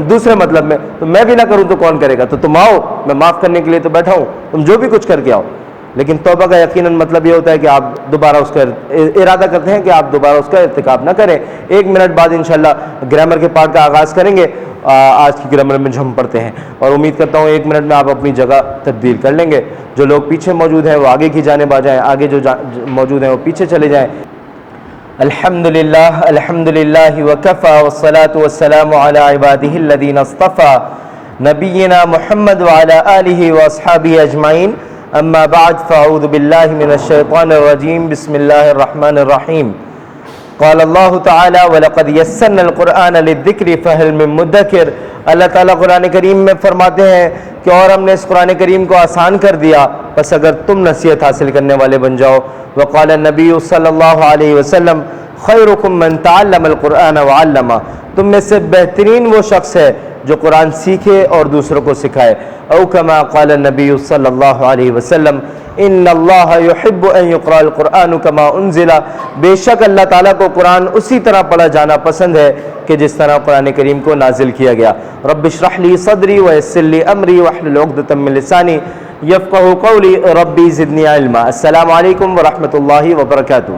دوسرے مطلب میں، تو میں بھی نہ کروں تو کون کرے گا؟ تو تم آؤ، میں معاف کرنے کے لیے تو بیٹھا ہوں، تم جو بھی کچھ کر کے آؤ۔ لیکن توبہ کا یقیناً مطلب یہ ہوتا ہے کہ آپ دوبارہ اس کا ارادہ کرتے ہیں کہ آپ دوبارہ اس کا ارتکاب نہ کریں۔ 1 منٹ بعد انشاءاللہ گرامر کے پارٹ کا آغاز کریں گے، آج کی گرامر میں جو ہم پڑھتے ہیں، اور امید کرتا ہوں 1 منٹ میں آپ اپنی جگہ تبدیل کر لیں گے۔ جو لوگ پیچھے موجود ہیں وہ آگے کی جانب آ جائیں، آگے جو موجود ہیں وہ پیچھے چلے جائیں۔ الحمدللہ الحمدللہ وکفی والصلاة والسلام علی عبادہ الذین اصطفی نبینا محمد وعلی آلہ واصحابہ اجمعین۔ أما بعد فأعوذ بالله من الشيطان الرجيم بسم الله الرحمن الرحيم قال الله تعالى وَلَقَدْ يَسَّرْنَا الْقُرْآنَ لِلذِّكْرِ فَهَلْ مِن مُدَّكِرٍ۔ اللہ تعالیٰ قرآن کریم میں فرماتے ہیں کہ اور ہم نے اس قرآن کریم کو آسان کر دیا، بس اگر تم نصیحت حاصل کرنے والے بن جاؤ۔ وقال النبی صلی اللہ علیہ وسلم خیرکم من تعلم القرآن وعلمہ، تم میں سے بہترین وہ شخص ہے جو قرآن سیکھے اور دوسروں کو سکھائے۔ او کما قال النبی صلی اللہ علیہ وسلم ان اللہ یحب ان یقرأ القرآن کما انزل، بے شک اللہ تعالیٰ کو قرآن اسی طرح پڑھا جانا پسند ہے کہ جس طرح قرآن کریم کو نازل کیا گیا۔ رب اشرح لی صدری ویسر لی امری واحلل عقدۃ من لسانی یفقہوا قولی ربی زدنی علما۔ السلام علیکم ورحمۃ اللہ وبرکاتہ۔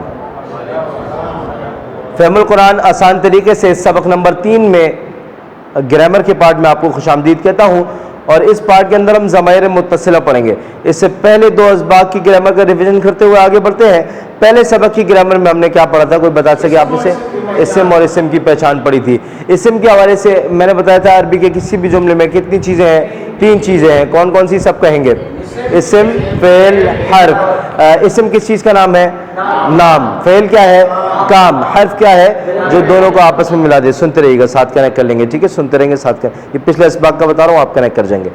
فہم القرآن آسان طریقے سے سبق نمبر 3 میں گرامر کے پارٹ میں آپ کو خوش آمدید کہتا ہوں، اور اس پارٹ کے اندر ہم ضمائر متصلہ پڑھیں گے۔ اس سے پہلے 2 اسباق کی گرامر کا ریویژن کرتے ہوئے آگے بڑھتے ہیں۔ پہلے سبق کی گرامر میں ہم نے کیا پڑھا تھا، کوئی بتا سکے آپ سے؟ اسم اور اسم کی پہچان پڑھی تھی۔ اسم کے حوالے سے میں نے بتایا تھا عربی کے کسی بھی جملے میں کتنی چیزیں ہیں؟ 3 چیزیں ہیں۔ کون کون سی سب کہیں گے؟ اسم، فعل، حرف۔ اسم کس چیز کا نام ہے؟ نام۔ فعل کیا ہے؟ کام۔ حرف کیا ہے؟ جو دونوں کو آپس میں ملا دے۔ سنتے رہیے گا، ساتھ کنیکٹ کر لیں گے، ٹھیک ہے؟ سنتے رہیں گے، ساتھ کنیکٹ۔ یہ پچھلے اسباق کا بتا رہا ہوں، آپ کنیکٹ کر جائیں گے۔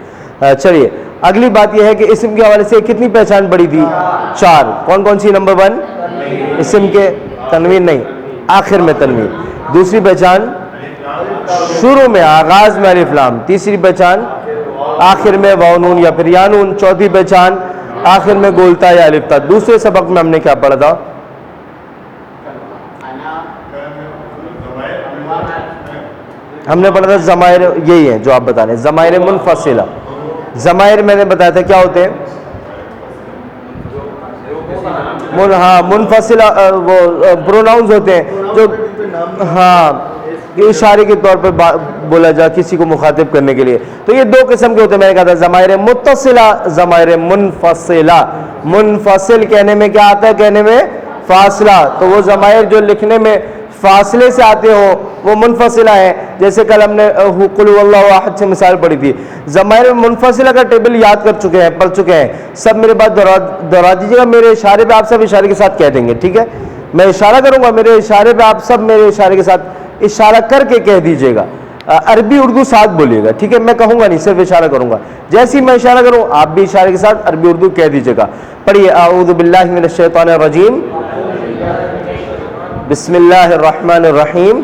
چلیے اگلی بات یہ ہے کہ اسم کے حوالے سے کتنی پہچان پڑی تھی؟ 4۔ کون کون سی؟ نمبر 1 اسم کے تنوین نہیں، آخر میں تنوین۔ دوسری پہچان شروع میں آغاز میں الف لام۔ تیسری پہچان آخر میں واو نون یا پھر یا نون۔ چوتھی پہچان آخر میں گولتا یا الف تا۔ دوسرے سبق میں ہم نے کیا پڑھا تھا؟ ہم نے پڑھا تھا ضمائر، یہی ہے جو آپ بتا رہے ہیں، ضمائر منفصلہ۔ ضمائر میں نے بتایا تھا کیا ہوتے ہیں؟ ہاں منفصلہ وہ پروناؤنز ہوتے ہیں جو اشارے کے طور پر بولا جا کسی کو مخاطب کرنے کے لیے۔ تو یہ 2 قسم کے ہوتے ہیں، میں نے کہا تھا ضمائر متصلہ، ضمائر منفصلہ۔ منفصل کہنے میں کیا آتا ہے؟ کہنے میں فاصلہ۔ تو وہ ضمائر جو لکھنے میں فاصلے سے آتے ہو وہ منفصلہ ہے، جیسے کل ہم نے قل هو اللہ احد سے مثال پڑھی تھی۔ ضمائر منفصلہ کا ٹیبل یاد کر چکے ہیں، پڑھ چکے ہیں سب۔ میرے بات دہرا دیجیے گا، میرے اشارے پہ آپ سب اشارے کے ساتھ کہہ دیں گے، ٹھیک ہے؟ میں اشارہ کروں گا، میرے اشارے پہ آپ سب میرے اشارے کے ساتھ اشارہ کر کے کہہ دیجیے گا۔ عربی اردو ساتھ بولیے گا، ٹھیک ہے؟ میں کہوں گا نہیں، صرف اشارہ کروں گا۔ جیسے ہی میں اشارہ کروں آپ بھی اشارے کے ساتھ عربی اردو کہہ دیجیے گا۔ پڑھیے اعوذ باللہ من الشیطان الرجیم بسم اللہ الرحمن الرحیم۔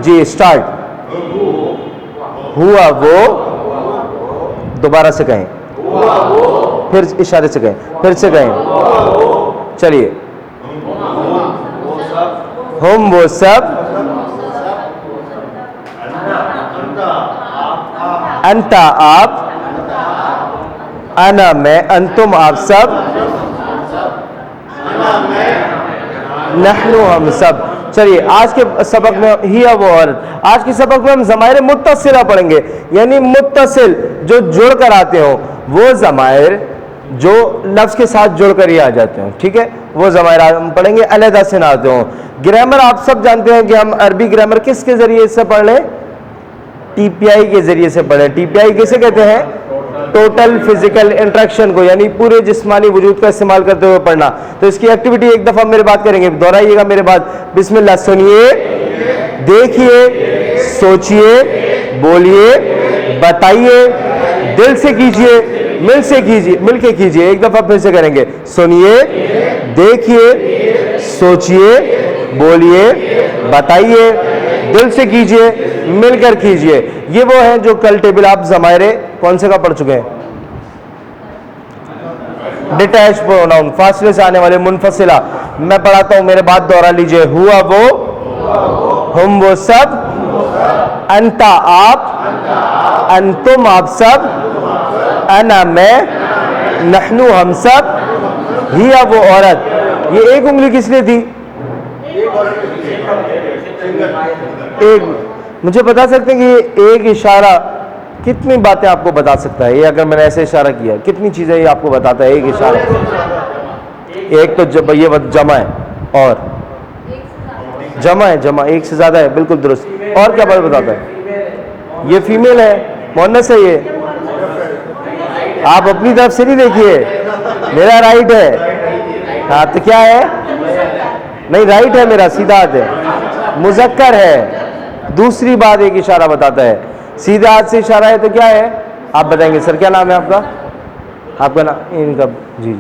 جی سٹارٹ۔ ہوا وہ، دوبارہ سے کہیں، پھر اشارے سے کہیں، پھر سے کہیں۔ چلیے ہم وہ سب، انتا آپ، انا میں، انتم آپ سب، نحنو ہم سب۔ چلیے آج کے سبق میں ہی وہ عورت، آج کے سبق میں ہم ضمائر متصلہ پڑھیں گے، یعنی متصل جو جڑ کر آتے ہوں، وہ ضمائر جو لفظ کے ساتھ جڑ کر ہی آ جاتے ہیں، ٹھیک ہے؟ وہ ضمائر ہم پڑھیں گے، علیحدہ سے نہ آتے ہوں۔ گرامر آپ سب جانتے ہیں کہ ہم عربی گرامر کس کے ذریعے سے پڑھ لیں؟ ٹی پی آئی کے ذریعے سے پڑھیں۔ ٹی پی آئی کسے کہتے ہیں؟ ٹوٹل فزیکل انٹریکشن کو، یعنی پورے جسمانی وجود کا استعمال کرتے ہوئے پڑھنا۔ تو اس کی ایکٹیویٹی ایک دفعہ میرے بات کریں گے، دہرائیے گا میرے بات۔ بسم اللہ، سنیے، دیکھیے، سوچیے، بولیے، بتائیے، دل سے کیجیے، مل کے کیجیے۔ ایک دفعہ پھر سے کریں گے، سنیے، دیکھیے، سوچیے، بولیے، بتائیے، دل سے کیجیے، مل کر کیجیے۔ یہ وہ ہیں جو کل ٹیبل آپ ضمائر کون سے کا پڑھ چکے ہیں؟ ڈیٹیچ پروناؤن، فاصلے سے آنے والے منفصلہ۔ میں پڑھاتا ہوں، میرے بات دوہرا لیجئے۔ ہوا وہ، ہم وہ سب، انتا آپ، انتم آپ سب، انا میں، نحنو ہم سب، ہیا وہ عورت۔ یہ ایک انگلی کس لیے تھی؟ ایک، مجھے بتا سکتے ہیں کہ یہ ایک اشارہ کتنی باتیں آپ کو بتا سکتا ہے؟ یہ اگر میں نے ایسے اشارہ کیا کتنی چیزیں یہ آپ کو بتاتا ہے ایک اشارہ؟ ایک تو جب یہ جمع ہے، اور جمع ہے، جمع ایک سے زیادہ ہے، بالکل درست۔ اور کیا بات بتاتا ہے؟ یہ فیمیل ہے، مؤنث ہے، یہ آپ اپنی طرف سے نہیں دیکھیے, میرا رائٹ ہے. ہاں تو کیا ہے؟ نہیں رائٹ ہے میرا, سیدھا ہاتھ ہے, مذکر ہے. دوسری بات ایک اشارہ بتاتا ہے, سیدھے ہاتھ سے اشارہ ہے تو کیا ہے آپ بتائیں گے. سر کیا نام ہے آپ کا؟ آپ کا نام ان کا جی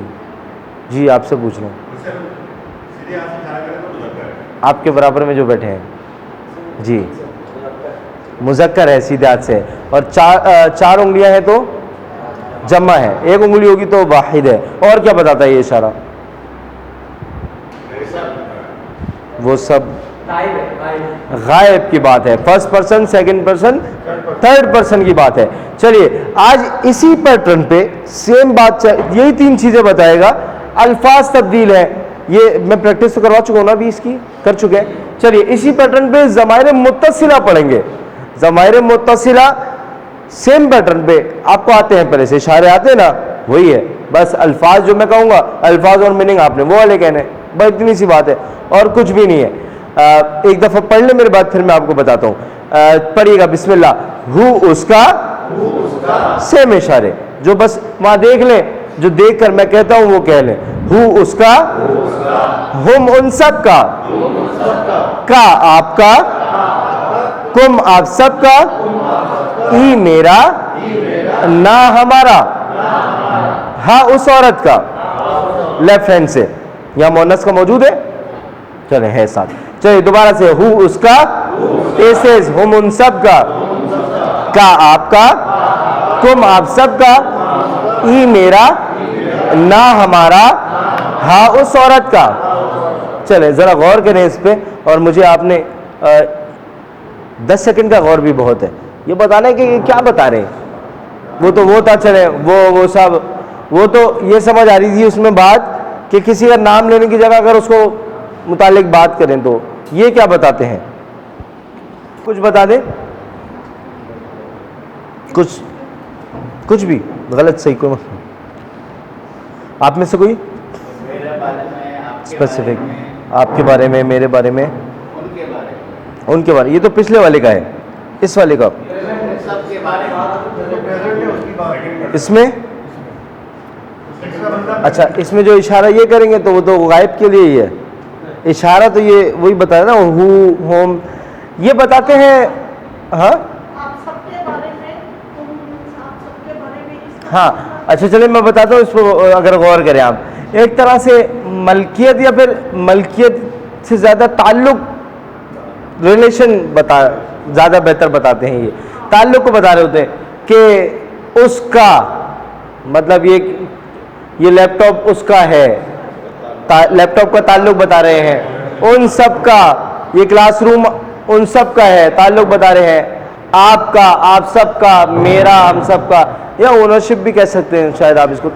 جی آپ سے پوچھ رہا ہوں. آپ کے برابر میں جو بیٹھے ہیں جی مذکر ہے, سیدھے ہاتھ سے, اور چار انگلیاں ہیں تو جمع ہے, ایک انگلی ہوگی تو واحد ہے. اور کیا بتاتا ہے یہ اشارہ؟ وہ سب غائب کی بات ہے, first person, second person, third person کی بات ہے. چلیے آج اسی پیٹرن پہ سیم بات, یہی تین چیزیں بتائے گا. الفاظ تبدیل ہے, یہ میں پریکٹس تو کروا چکا ہوں نا, ابھی اس کی کر چکے ہیں. چلیے اسی پیٹرن پہ ضمائر متصلہ پڑھیں گے. ضمائر متصلہ سیم پیٹرن پہ آپ کو آتے ہیں, پہلے سے اشارے آتے ہیں نا, وہی ہے. بس الفاظ جو میں کہوں گا, الفاظ اور میننگ آپ نے وہ والے کہنے, بس اتنی سی بات ہے اور کچھ بھی نہیں ہے. ایک دفعہ پڑھ لیں میرے بعد, پھر میں آپ کو بتاتا ہوں. پڑھیے گا بسم اللہ. ہو اس کا, سیم اشارے جو بس وہاں دیکھ لیں, جو دیکھ کر میں کہتا ہوں وہ کہہ لیں. ہو اس کا, ہم ان سب کا, کا آپ کا, کم آپ سب کا, ای میرا, نہ ہمارا, ہاں اس عورت کا. لیفٹ ہینڈ سے یہاں مؤنث کا موجود ہے, چلے ہے ساتھ. چلیے دوبارہ سے. ہو اس کا, ایسے ہم ان سب کا آپ کا, کم آپ سب کا, ای میرا, نہ ہمارا, ہاں اس عورت کا. چلے ذرا غور کریں اس پہ, اور مجھے آپ نے 10 سیکنڈ کا غور بھی بہت ہے, یہ بتانا ہے کہ یہ کیا بتا رہے ہیں. وہ تو وہ تھا, چلے وہ سب, وہ تو یہ سمجھ آ رہی تھی اس میں بات کہ کسی کا نام لینے کی جگہ اگر اس کو متعلق بات کریں تو یہ کیا بتاتے ہیں. کچھ بتا دیں, کچھ بھی غلط صحیح کوئی آپ میں سے کوئی اسپیسیفک, آپ کے بارے میں, میرے بارے میں, ان کے بارے. یہ تو پچھلے والے کا ہے, اس والے کا اس میں. اچھا اس میں جو اشارہ یہ کریں گے تو وہ تو غائب کے لیے ہی ہے. اشارہ تو یہ وہی بتایا نا, ہو, ہوم, یہ بتاتے ہیں. ہاں ہاں اچھا چلے میں بتاتا ہوں اس کو, اگر غور کریں آپ. ایک طرح سے ملکیت یا پھر ملکیت سے زیادہ تعلق, ریلیشن زیادہ بہتر بتاتے ہیں. یہ تعلق کو بتا رہے ہوتے ہیں کہ اس کا مطلب یہ لیپ ٹاپ اس کا ہے, لیپ ٹاپ کا تعلق بتا رہے ہیں. ان سب کا, یہ کلاس روم ان سب کا ہے, تعلق بتا رہے ہیں. آپ کا, آپ سب کا, میرا, ہم سب کا, یا اونرشپ بھی کہہ سکتے ہیں شاید آپ اس کو,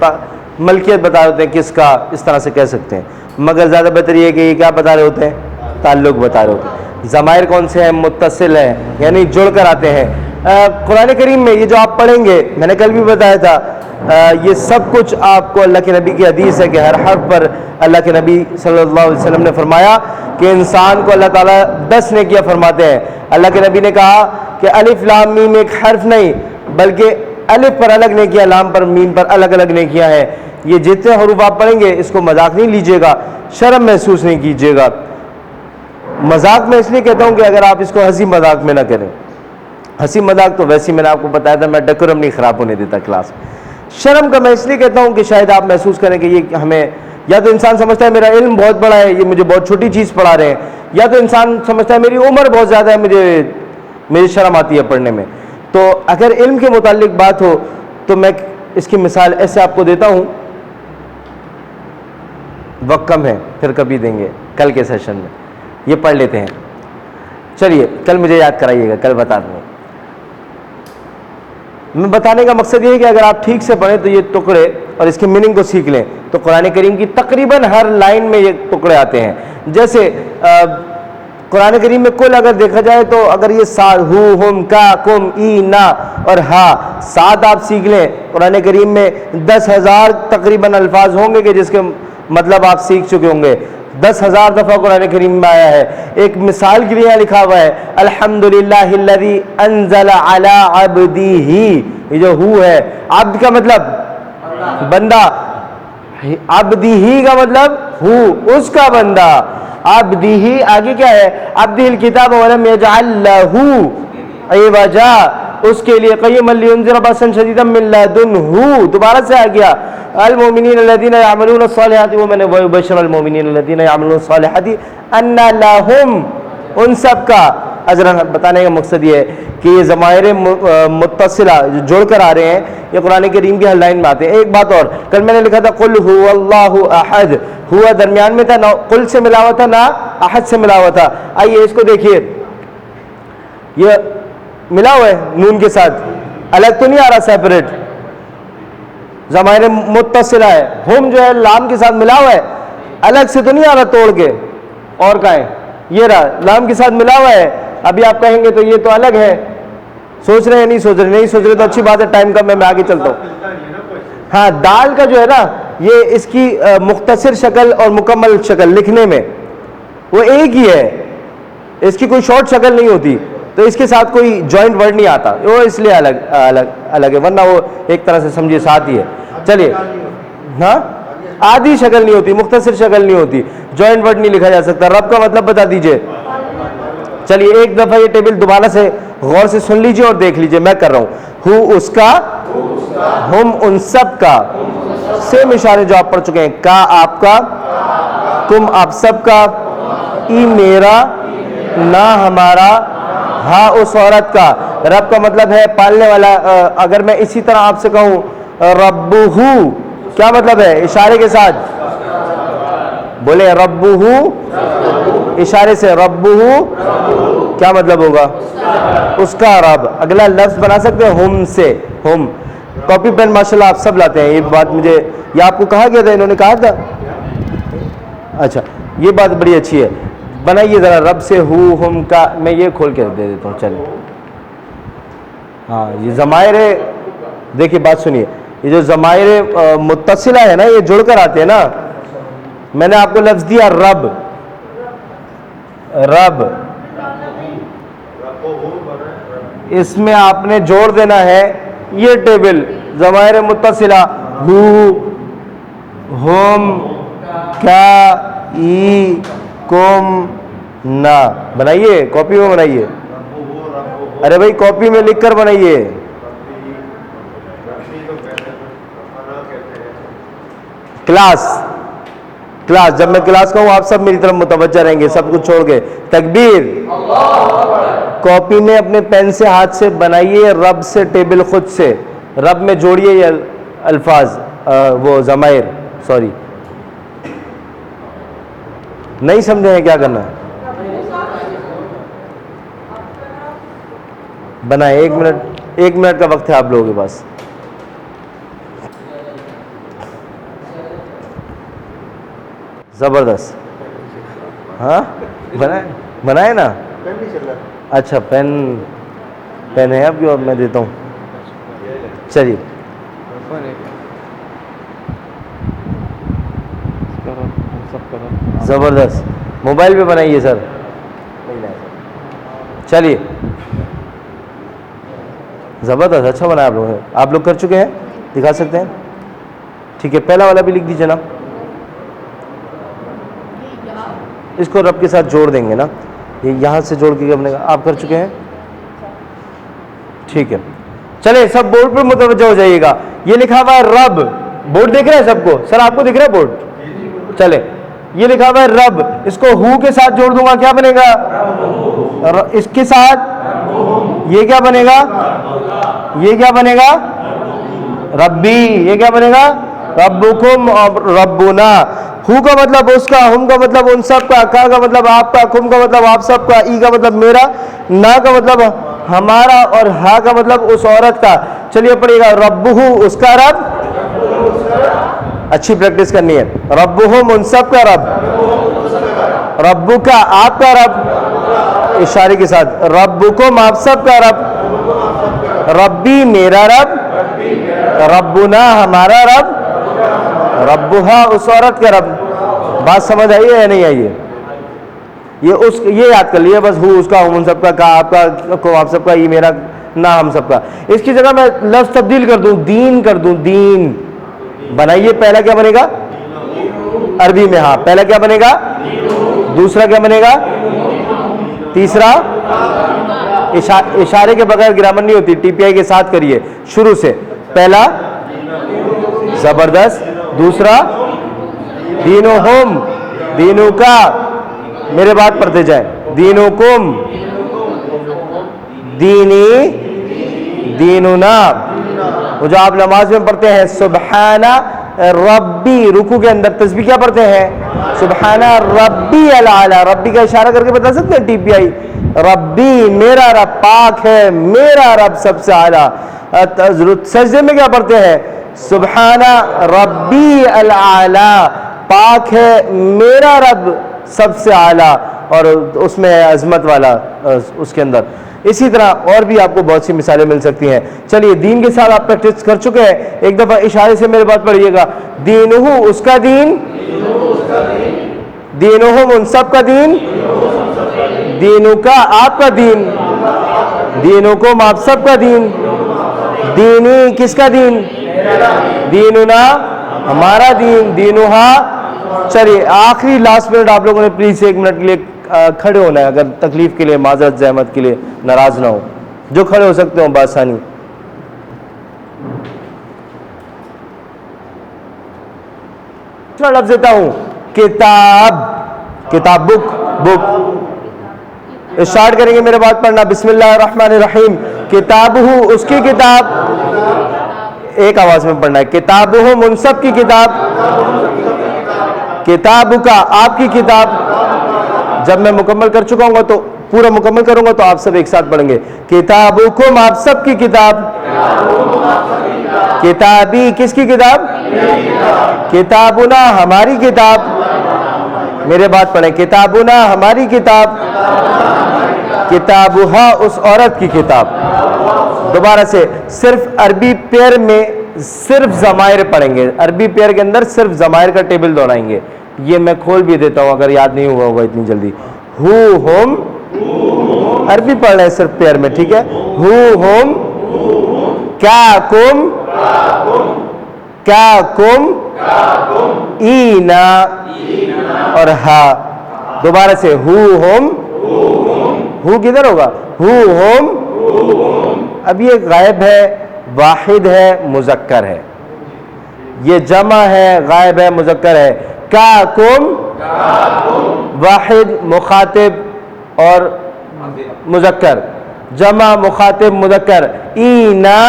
ملکیت بتا رہے ہوتے ہیں کس کا, اس طرح سے کہہ سکتے ہیں. مگر زیادہ بہتر یہ ہے کہ یہ کیا بتا رہے ہوتے ہیں, تعلق بتا رہے ہوتے ہیں. ضمائر کون سے ہیں؟ متصل ہیں, یعنی جڑ کر آتے ہیں. قرآن کریم میں یہ جو آپ پڑھیں گے, میں نے کل بھی بتایا تھا, یہ سب کچھ آپ کو اللہ کے نبی کی حدیث ہے کہ ہر حرف پر اللہ کے نبی صلی اللہ علیہ وسلم نے فرمایا کہ انسان کو اللہ تعالیٰ 10 نیکیاں فرماتے ہیں. اللہ کے نبی نے کہا کہ الف لام میم ایک حرف نہیں, بلکہ الف پر الگ نیکیاں, لام پر, میم پر الگ الگ نیکیاں ہیں. یہ جتنے حروف آپ پڑھیں گے اس کو مذاق نہیں لیجیے گا, شرم محسوس نہیں کیجیے گا. مذاق میں اس لیے کہتا ہوں کہ اگر آپ اس کو ہنسی مذاق میں نہ کریں. ہنسی مذاق تو ویسے میں نے آپ کو بتایا تھا, میں ڈیکورم نہیں خراب ہونے دیتا کلاس. شرم کا میں اس لیے کہتا ہوں کہ شاید آپ محسوس کریں کہ یہ ہمیں, یا تو انسان سمجھتا ہے میرا علم بہت بڑا ہے, یہ مجھے بہت چھوٹی چیز پڑھا رہے ہیں, یا تو انسان سمجھتا ہے میری عمر بہت زیادہ ہے, میری شرم آتی ہے پڑھنے میں. تو اگر علم کے متعلق بات ہو تو میں اس کی مثال ایسے آپ کو دیتا ہوں. وقت کم ہے, پھر کبھی دیں گے کل کے سیشن میں, یہ پڑھ لیتے ہیں. چلیے کل مجھے یاد کرائیے گا, کل بتا دوں. میں بتانے کا مقصد یہ ہے کہ اگر آپ ٹھیک سے پڑھیں تو یہ ٹکڑے اور اس کی میننگ کو سیکھ لیں تو قرآن کریم کی تقریباً ہر لائن میں یہ ٹکڑے آتے ہیں. جیسے قرآن کریم میں کل اگر دیکھا جائے تو اگر یہ سات, ہو, ہم, کا, کم, ای, نا اور ہا, 7 آپ سیکھ لیں. قرآن کریم میں 10,000 تقریباً الفاظ ہوں گے کہ جس کے مطلب آپ سیکھ چکے ہوں گے. 10,000 دفعہ قرآن کریم میں آیا ہے. ایک مثال کے لیے لکھا ہوا ہے الحمدللہ الذی انزل علی عبدہ, یہ جو ہو ہے, عبد کا مطلب بندہ. عبدی کا مطلب ہو اس کا بندہ. عبدی آگے کیا ہے؟ عبدی الکتاب ولم یجعل لہ عوجا، اس کے لیے قیما لینذر بأسا شدیدا من لدنہ. دوبارہ سے آ گیا المؤمنین الذین یعملون الصالحات ویبشر المؤمنین الذین یعملون الصالحات ان لہم، ان سب کا اجر. بتانے کا مقصد یہ ہے کہ یہ ضمائر متصلہ جو جوڑ کر آ رہے ہیں یہ قرآن کریم کی ہر لائن میں آتے ہیں. ایک بات اور، کل میں نے لکھا تھا قل هو اللہ احد، ہوا درمیان میں تھا، نہ قل سے ملا ہوا تھا نہ احد سے ملا ہوا تھا. آئیے اس کو دیکھیے، یہ ملا ہوا ہے نون کے ساتھ، الگ تو نہیں آ رہا سیپریٹ، ضمائر متصلہ ہے. ہم جو ہے لام کے ساتھ ملا ہوا ہے، الگ سے تو نہیں آ رہا توڑ کے. اور کہاں ہے؟ یہ رہا لام کے ساتھ ملا ہوا ہے. ابھی آپ کہیں گے تو یہ تو الگ ہے، سوچ رہے ہیں نہیں سوچ رہے؟ نہیں سوچ رہے تو اچھی بات ہے، ٹائم کا میں آگے چلتا ہوں. ہاں دال کا جو ہے نا یہ اس کی مختصر شکل اور مکمل شکل لکھنے میں وہ ایک ہی ہے، اس کی کوئی شارٹ شکل نہیں ہوتی، تو اس کے ساتھ کوئی جوائنٹ ورڈ نہیں آتا، وہ اس لیے الگ ہے، ورنہ وہ ایک طرح سے سمجھیے ساتھ ہی ہے. چلیے ہاں آدھی شکل نہیں ہوتی، مختصر شکل نہیں ہوتی، جوائنٹ ورڈ نہیں لکھا جا سکتا. رب کا مطلب بتا دیجئے. چلیے ایک دفعہ یہ ٹیبل دوبارہ سے غور سے سن لیجئے اور دیکھ لیجئے. میں کر رہا ہوں ہو اس کا، ہم ان سب کا، سیم اشارے جو آپ پڑھ چکے ہیں، کا آپ کا، تم آپ سب کا، ای میرا، نہ ہمارا، ہاں اس عورت کا. رب کا مطلب ہے پالنے والا. اگر میں اسی طرح آپ سے کہوں ربہ، کیا مطلب ہے؟ اشارے کے ساتھ بولے ربہ، اشارے سے ربہ کیا مطلب ہوگا؟ اس کا رب. اگلا لفظ بنا سکتے ہیں ہم سے. ہم کاپی پین ماشاءاللہ آپ سب لاتے ہیں، یہ بات مجھے یہ آپ کو کہا گیا تھا، انہوں نے کہا تھا. اچھا یہ بات بڑی اچھی ہے. بنائیے ذرا رب سے ہو ہم کا. میں یہ کھول کے دے دیتا ہوں. چلیے ہاں یہ ضمائر، دیکھیے بات سنیے، یہ جو ضمائر متصلہ ہے نا یہ جڑ کر آتے ہیں نا. میں نے آپ کو لفظ دیا رب، رب، اس میں آپ نے جوڑ دینا ہے یہ ٹیبل ضمائر متصلہ ہو، ہم، کیا، ای، کم، نا. بنائیے کاپی میں بنائیے. ارے بھائی کاپی میں لکھ کر بنائیے. کلاس جب میں کلاس کہوں آپ سب میری طرف متوجہ رہیں گے، سب کچھ چھوڑ کے. تکبیر. کاپی میں اپنے پین سے ہاتھ سے بنائیے رب سے ٹیبل خود سے. رب میں جوڑیے یہ الفاظ، وہ ضمائر. سوری نہیں سمجھے ہیں کیا کرنا ہے؟ بنائیں. ایک منٹ کا وقت ہے آپ لوگوں کے پاس. زبردست. ہاں بنائے نا. اچھا پین ہے آپ کی، اور میں دیتا ہوں. چلیے زبردست. موبائل پہ بنائیے سر. چلیے زبردست، اچھا بنا آپ لوگوں نے. آپ لوگ کر چکے ہیں، دکھا سکتے ہیں. ٹھیک ہے پہلا والا بھی لکھ دیجیے نا. اس کو رب کے ساتھ جوڑ دیں گے نا، یہ یہاں سے جوڑ کے بنے گا. آپ کر چکے ہیں؟ ٹھیک ہے چلے سب بورڈ پر متوجہ ہو جائیے گا. یہ لکھا ہوا ہے رب. بورڈ دیکھ رہے ہیں سب کو؟ سر آپ کو دکھ رہا ہے بورڈ؟ چلے یہ لکھا ہوا ہے رب، اس کو ہو کے ساتھ جوڑ دوں گا، کیا بنے گا؟ اس کے ساتھ یہ کیا بنے گا؟ یہ کیا بنے گا؟ ربی. یہ کیا بنے گا؟ ربکم اور ربنا. ہو کا مطلب اس کا، ہم کا مطلب ان سب کا، کا مطلب آپ کا، کم کا مطلب آپ سب کا، ای کا مطلب میرا، نا کا مطلب ہمارا، اور ہا کا مطلب اس عورت کا. چلیے پڑھیے گا ربہ اس کا رب. اچھی پریکٹس کرنی ہے. ربہم ان سب کا رب، ربو کا آپ کا رب، اشارے کے ساتھ. ربکم آپ سب کا رب، ربی میرا رب، ربنا ہمارا رب، ربہا اس عورت کا رب. بات سمجھ آئی ہے یا نہیں آئی ہے؟ یہ یاد کر لیے بس. ہو اس کا، ہم ان سب کا آپ کا، کو آپ سب کا، یہ میرا، نہ ہم سب کا. اس کی جگہ میں لفظ تبدیل کر دوں، دین کر دوں. دین بنائیے. پہلا کیا بنے گا؟ عربی میں ہاں پہلا کیا بنے گا؟ دوسرا کیا بنے گا؟ تیسرا اشارے کے بغیر گرامر نہیں ہوتی. ٹی پی آئی کے ساتھ کریے شروع سے. پہلا زبردست. دوسرا دینہم دینوں کا. میرے بات پڑھتے جائیں. دینکم دینی دیننا. وہ جو آپ نماز میں پڑھتے ہیں سبحانہ ربی, رکوع کے اندر تسبیح کیا پڑھتے ہیں؟ سبحانہ ربی العالی. ربی کا اشارہ کر کے بتا سکتے ہیں ٹی پی آئی؟ ربی میرا رب پاک ہے, میرا رب سب سے اعلیٰ. سجدے میں کیا پڑھتے ہیں؟ سبحانہ ربی العالی, پاک ہے میرا رب سب سے اعلیٰ, اور اس میں عظمت والا اس کے اندر. اسی طرح اور بھی آپ کو بہت سی مثالیں مل سکتی ہیں. چلیے دین کے ساتھ آپ پریکٹس کر چکے ہیں. ایک دفعہ اشارے سے میرے بات پڑھیے گا. دینہو اس کا دین, دینہم ان سب کا دین, دینوں کا آپ کا دین, دینکم آپ سب کا دین, دینی کس کا دین؟ دیننا ہمارا دین, دینہا. چلیے آخری لاسٹ منٹ آپ لوگوں نے پلیز 1 منٹ کے لیے کھڑے ہونا ہے, اگر تکلیف کے لیے معذرت زحمت کے لیے ناراض نہ ہو. جو کھڑے ہو سکتے ہوں بآسانی. لفظ دیتا ہوں کتاب, کتاب بک, بک. اسٹارٹ کریں گے میرے بات پڑھنا. بسم اللہ الرحمن الرحیم. کتابہ اس کی کتاب, ایک آواز میں پڑھنا ہے. کتابہم ان سب کی کتاب, کتاب کا آپ کی کتاب. جب میں مکمل کر چکا ہوں گا تو پورا مکمل کروں گا تو آپ سب ایک ساتھ پڑھیں گے. کتابکم آپ سب کی کتاب, کتابی کس کی کتاب؟ کتابنا ہماری کتاب. میرے بات پڑھیں. کتابنا ہماری کتاب, کتابہا اس عورت کی کتاب. دوبارہ سے صرف عربی پیئر میں صرف ضمائر پڑھیں گے. عربی پیئر کے اندر صرف ضمائر کا ٹیبل دہرائیں گے. یہ میں کھول بھی دیتا ہوں اگر یاد نہیں ہوا ہوگا اتنی جلدی. ہو ہوم عربی پڑھ رہے ہیں صرف پیئر میں, ٹھیک ہے. ہو ہوم, کیا کم, کیا کم, اینا اور ہا. دوبارہ سے ہو ہوم, ہو کدھر ہوگا؟ ہو ہوم. اب یہ غائب ہے, واحد ہے, مذکر ہے. یہ جمع ہے, غائب ہے, مذکر ہے. کا کم واحد مخاطب اور مذکر, جمع مخاطب مذکر. اینا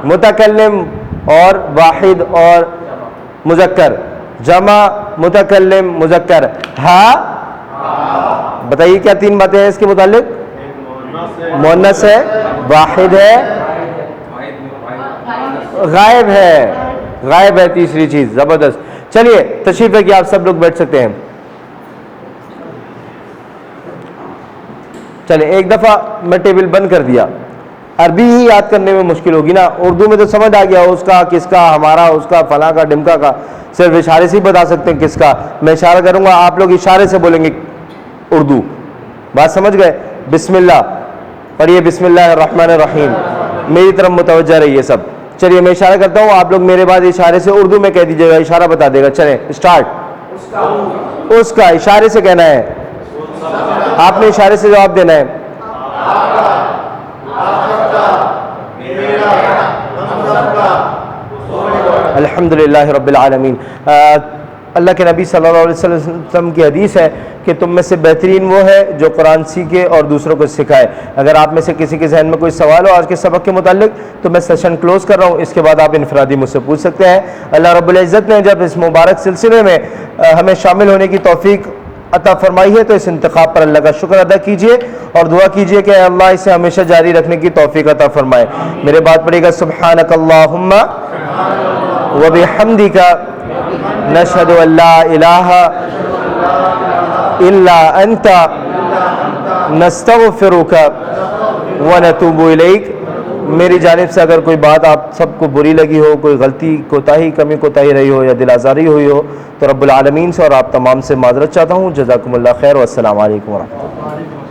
متکلم اور واحد اور مذکر, جمع متکلم مذکر. ہا بتائیے کیا 3 باتیں ہیں اس کے متعلق؟ مؤنث ہے, واحد ہے, غائب ہے, غائب ہے تیسری چیز. زبردست. چلیے تشریف ہے کہ آپ سب لوگ بیٹھ سکتے ہیں. چلیں ایک دفعہ میں ٹیبل بند کر دیا. عربی ہی یاد کرنے میں مشکل ہوگی نا, اردو میں تو سمجھ آ گیا اس کا, کس کا, ہمارا, اس کا, فلاں کا, ڈمکا کا. صرف اشارے سے ہی بتا سکتے ہیں کس کا. میں اشارہ کروں گا, آپ لوگ اشارے سے بولیں گے اردو. بات سمجھ گئے؟ بسم اللہ پڑھیے. بسم اللہ الرحمن الرحیم. میری طرف متوجہ رہیے سب. چلیے میں اشارہ کرتا ہوں, آپ لوگ میرے بعد اشارے سے اردو میں کہہ دیجیے گا, اشارہ بتا دے گا. چلیں اسٹارٹ. اس کا اشارے سے کہنا ہے, آپ نے اشارے سے جواب دینا ہے. الحمدللہ رب العالمین. اللہ کے نبی صلی اللہ علیہ وسلم کی حدیث ہے کہ تم میں سے بہترین وہ ہے جو قرآن سیکھے اور دوسروں کو سکھائے. اگر آپ میں سے کسی کے ذہن میں کوئی سوال ہو آج کے سبق کے متعلق تو میں سیشن کلوز کر رہا ہوں, اس کے بعد آپ انفرادی مجھ سے پوچھ سکتے ہیں. اللہ رب العزت نے جب اس مبارک سلسلے میں ہمیں شامل ہونے کی توفیق عطا فرمائی ہے تو اس انتخاب پر اللہ کا شکر ادا کیجئے اور دعا کیجئے کہ اللہ اسے ہمیشہ جاری رکھنے کی توفیق عطا فرمائے. میرے بات پڑے گا. سبحانک اللہم وبحمدک نشہد ان لا الہ الا انت نستغفرک ونتوب الیک. میری جانب سے اگر کوئی بات آپ سب کو بری لگی ہو, کوئی غلطی کوتاہی کمی کوتاہی رہی ہو یا دل آزاری ہوئی ہو تو رب العالمین سے اور آپ تمام سے معذرت چاہتا ہوں. جزاکم اللہ خیر والسلام علیکم ورحمۃ اللہ.